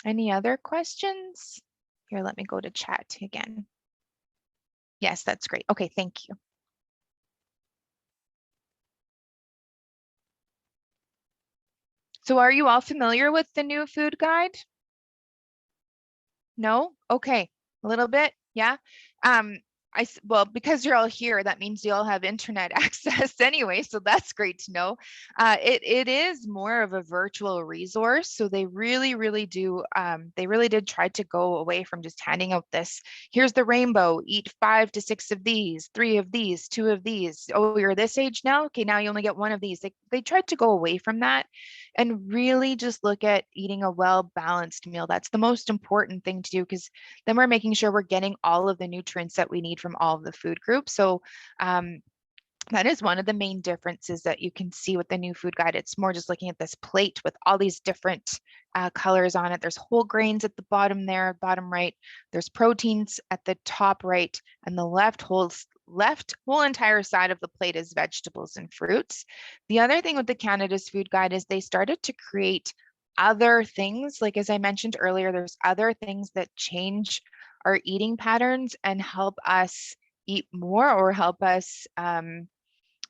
Any other questions? Here, let me go to chat again. Yes, that's great. Okay, thank you. So are you all familiar with the new food guide? No? Okay, a little bit, yeah. Well, because you're all here, that means you all have internet access anyway, so that's great to know. It is more of a virtual resource, so they really do, they really did try to go away from just handing out this, here's the rainbow, eat 5 to 6 of these, 3 of these, 2 of these. Oh, you're this age now? Okay, now you only get 1 of these. They tried to go away from that and really just look at eating a well-balanced meal. That's the most important thing to do, because then we're making sure we're getting all of the nutrients that we need from all of the food groups. So that is one of the main differences that you can see with the new food guide. It's more just looking at this plate with all these different colors on it. There's whole grains at the bottom there, bottom right. There's proteins at the top right, and the left whole entire side of the plate is vegetables and fruits. The other thing with the Canada's Food Guide is they started to create other things. Like, as I mentioned earlier, there's other things that change our eating patterns and help us eat more or help us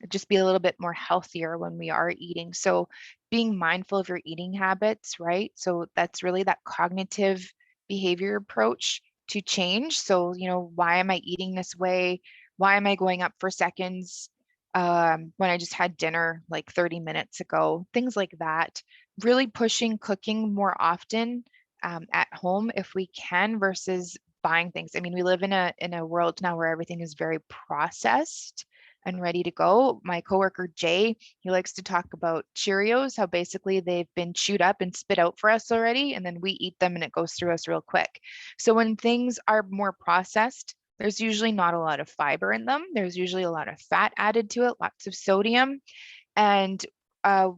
just be a little bit more healthier when we are eating. So being mindful of your eating habits, right? So that's really that cognitive behavior approach to change. So, why am I eating this way? Why am I going up for seconds when I just had dinner like 30 minutes ago? Things like that. Really pushing cooking more often at home if we can, versus buying things. I mean, we live in a world now where everything is very processed and ready to go. My coworker Jay, he likes to talk about Cheerios, how basically they've been chewed up and spit out for us already, and then we eat them and it goes through us real quick. So when things are more processed, there's usually not a lot of fiber in them. There's usually a lot of fat added to it, lots of sodium, and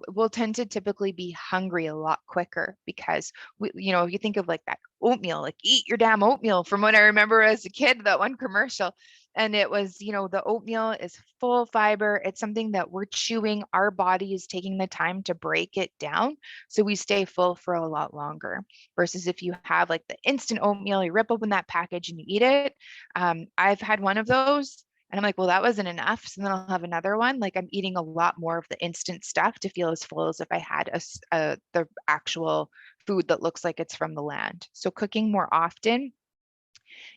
we'll tend to typically be hungry a lot quicker because if you think of like that oatmeal, like eat your damn oatmeal from when I remember as a kid, that one commercial. And it was, the oatmeal is full fiber. It's something that we're chewing. Our body is taking the time to break it down. So we stay full for a lot longer versus if you have like the instant oatmeal, you rip open that package and you eat it. I've had one of those. And I'm like, well, that wasn't enough. So then I'll have another one. Like I'm eating a lot more of the instant stuff to feel as full as if I had the actual food that looks like it's from the land. So cooking more often,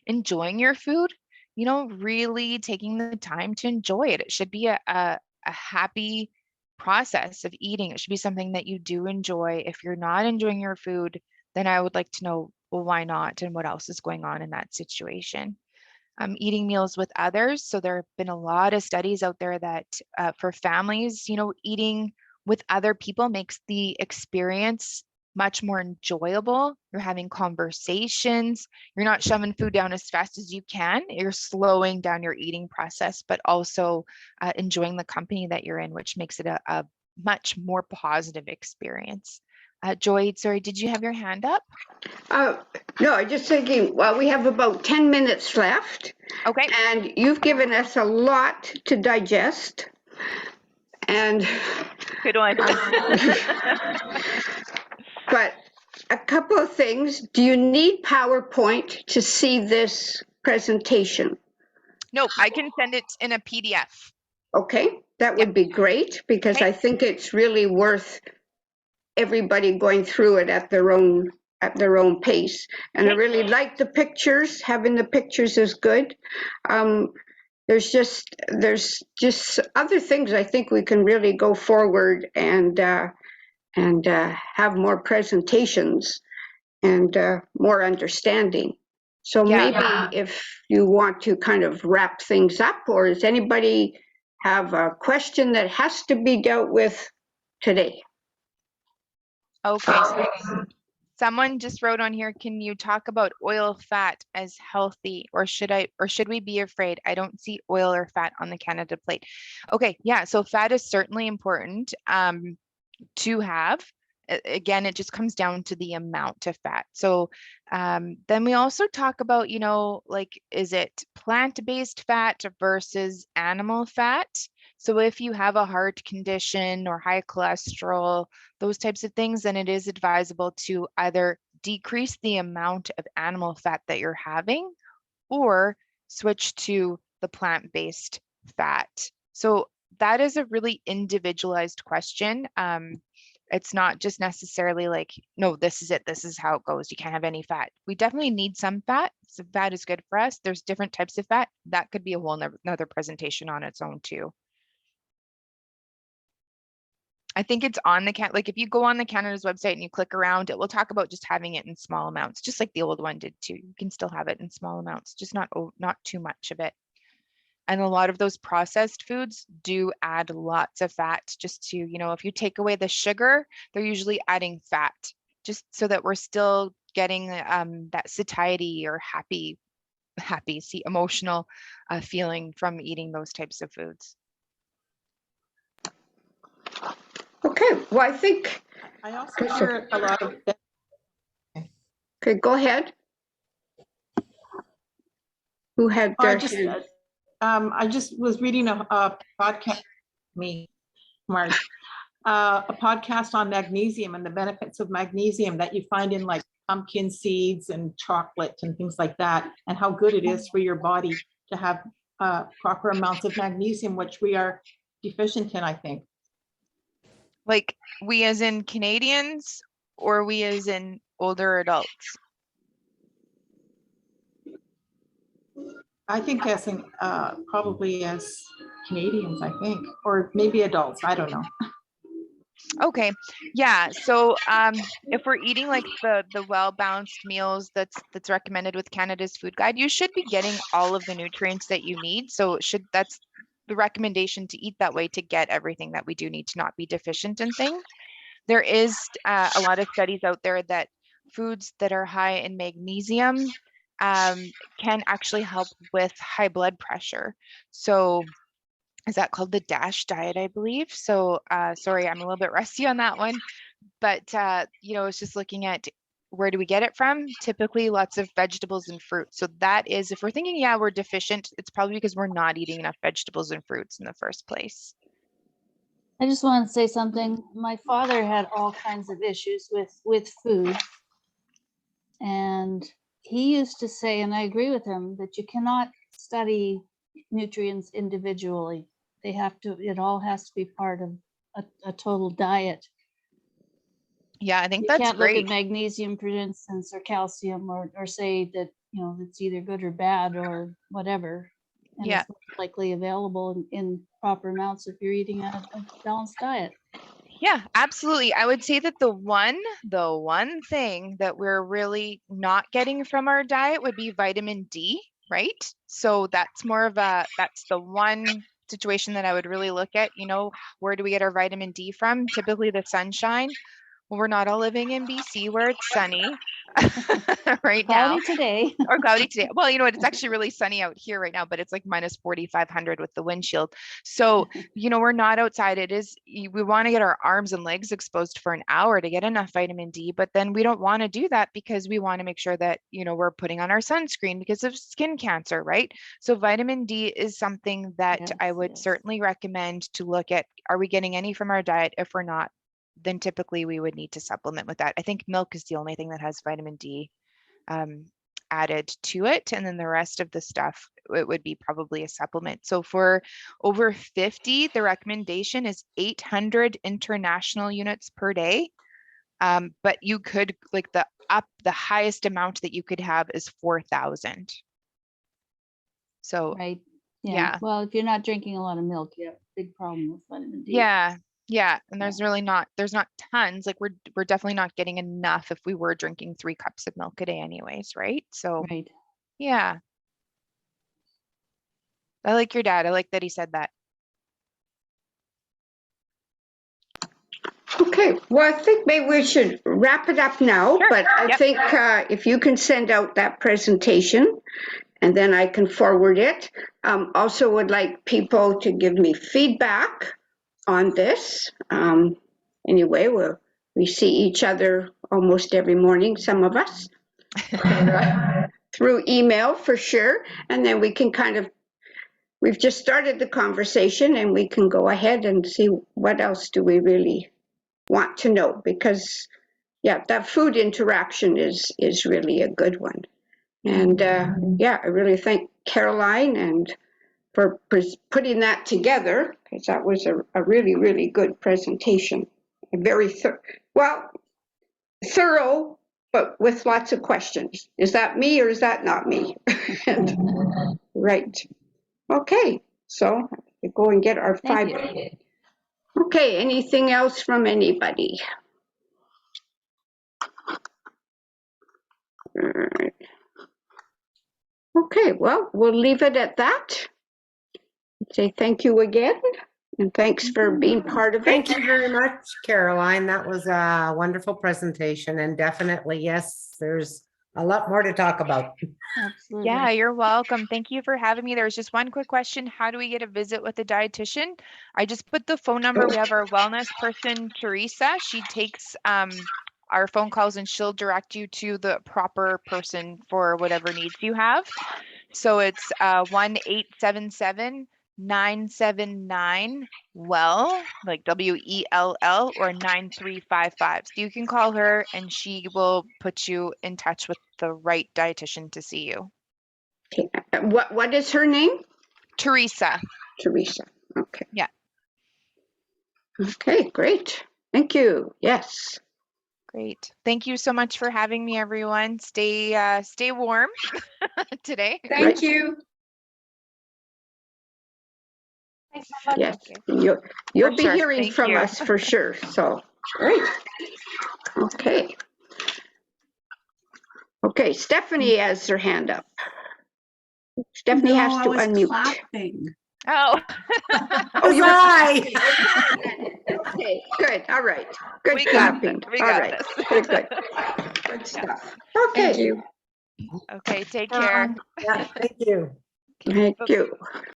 enjoying your food, really taking the time to enjoy it. It should be a happy process of eating. It should be something that you do enjoy. If you're not enjoying your food, then I would like to know, well, why not? And what else is going on in that situation? Eating meals with others. So there have been a lot of studies out there that for families, eating with other people makes the experience much more enjoyable. You're having conversations. You're not shoving food down as fast as you can. You're slowing down your eating process, but also enjoying the company that you're in, which makes it a much more positive experience. Joy, sorry, did you have your hand up? No, I'm just thinking, well, we have about 10 minutes left. Okay. And you've given us a lot to digest. And good one. But a couple of things. Do you need PowerPoint to see this presentation? Nope, I can send it in a PDF. Okay, that would be great because Okay. I think it's really worth everybody going through it at their own pace. And I really like the pictures. Having the pictures is good. There's just other things I think we can really go forward and have more presentations and more understanding. So maybe if you want to kind of wrap things up, or does anybody have a question that has to be dealt with today? Okay, so someone just wrote on here, can you talk about oil fat as healthy, or should we be afraid? I don't see oil or fat on the Canada plate. Okay, yeah, so fat is certainly important to have. Again, it just comes down to the amount of fat. So then we also talk about, like, is it plant-based fat versus animal fat? So if you have a heart condition or high cholesterol, those types of things, then it is advisable to either decrease the amount of animal fat that you're having or switch to the plant-based fat. So that is a really individualized question. It's not just necessarily like, no, this is it. This is how it goes. You can't have any fat. We definitely need some fat. So fat is good for us. There's different types of fat. That could be a whole another presentation on its own too. I think it's on like if you go on the Canada's website and you click around, it will talk about just having it in small amounts, just like the old one did too. You can still have it in small amounts, just not too much of it. And a lot of those processed foods do add lots of fat just to, if you take away the sugar, they're usually adding fat just so that we're still getting that satiety or happy, emotional feeling from eating those types of foods. Okay, well, I think. I also hear a lot of. Okay, go ahead. Who had their hand? I just was reading a podcast, a podcast on magnesium and the benefits of magnesium that you find in like pumpkin seeds and chocolate and things like that, and how good it is for your body to have proper amounts of magnesium, which we are deficient in, I think. Like we as in Canadians, or we as in older adults? I think as in probably as Canadians, I think, or maybe adults, I don't know. Okay. Yeah. So if we're eating like the well-balanced meals that's recommended with Canada's Food Guide, you should be getting all of the nutrients that you need. So that's the recommendation, to eat that way to get everything that we do need, to not be deficient in things. There is a lot of studies out there that foods that are high in magnesium can actually help with high blood pressure. So is that called the DASH diet, I believe? So sorry, I'm a little bit rusty on that one, but it's just looking at where do we get it from? Typically lots of vegetables and fruits. So that is, if we're thinking, yeah, we're deficient, it's probably because we're not eating enough vegetables and fruits in the first place. I just want to say something. My father had all kinds of issues with food. And he used to say, and I agree with him, that you cannot study nutrients individually. It all has to be part of a total diet. Yeah, I think You that's can't look at great. magnesium, for instance, or calcium, or say that, it's either good or bad or whatever. And Yeah. it's most likely available in proper amounts if you're eating a balanced diet. Yeah, absolutely. I would say that the one thing that we're really not getting from our diet would be vitamin D, right? So that's the one situation that I would really look at, where do we get our vitamin D from? Typically the sunshine. Well, we're not all living in BC where it's sunny right now. Cloudy today. Or cloudy today. Well, you know what? It's actually really sunny out here right now, but it's like minus 4,500 with the windshield. So, we're not outside. We want to get our arms and legs exposed for an hour to get enough vitamin D, but then we don't want to do that because we want to make sure that, we're putting on our sunscreen because of skin cancer, right? So vitamin D is something that I would certainly recommend to look at. Are we getting any from our diet? If we're not, then typically we would need to supplement with that. I think milk is the only thing that has vitamin D added to it, and then the rest of the stuff, it would be probably a supplement. So for over 50, the recommendation is 800 international units per day, but you could, like, the highest amount that you could have is 4,000. So Right. yeah. Well, if you're not drinking a lot of milk, you have a big problem with vitamin D. Yeah, and there's not tons. Like, we're definitely not getting enough if we were drinking 3 cups of milk a day anyways, right? So Right. yeah. I like your dad. I like that he said that. Okay, well, I think maybe we should wrap it up now, Sure. but I Yep. think if you can send out that presentation and then I can forward it. Also would like people to give me feedback on this. Anyway, we see each other almost every morning, some of us, through email for sure. And then we can we've just started the conversation and we can go ahead and see what else do we really want to know, because that food interaction is really a good one. And I really thank Caroline and for putting that together, because that was a really, really good presentation. A very thorough, but with lots of questions. Is that me or is that not me? Right. Okay, so we go and get our Thank 5. you. Okay, anything else from anybody? Okay, well, we'll leave it at that. Say thank you again, and thanks for being part of it. Thank you very much, Caroline. That was a wonderful presentation, and definitely, yes, there's a lot more to talk about. Absolutely. Yeah, you're welcome. Thank you for having me. There was just one quick question. How do we get a visit with a dietitian? I just put the phone number. We have our wellness person, Teresa. She takes our phone calls and she'll direct you to the proper person for whatever needs you have. So it's 1-877-979-WELL, like WELL, or 9355. So you can call her and she will put you in touch with the right dietitian to see you. Okay. What is her name? Teresa. Teresa. Okay. Yeah. Okay, great. Thank you. Yes. Great. Thank you so much for having me, everyone. Stay warm today. Thank you. Thanks so much. Yes, Thank you. you'll For be sure. hearing Thank from you. us for sure, so, great. Okay. Okay, Stephanie has her hand up. Stephanie has No, I to was unmute. clapping. Oh, Oh, you were Aye. Okay, good, all right. Good we got clapping. this. We All got right, this. good, good. Good stuff. Thank Okay, you. Okay, take care. Yeah, thank you. thank you.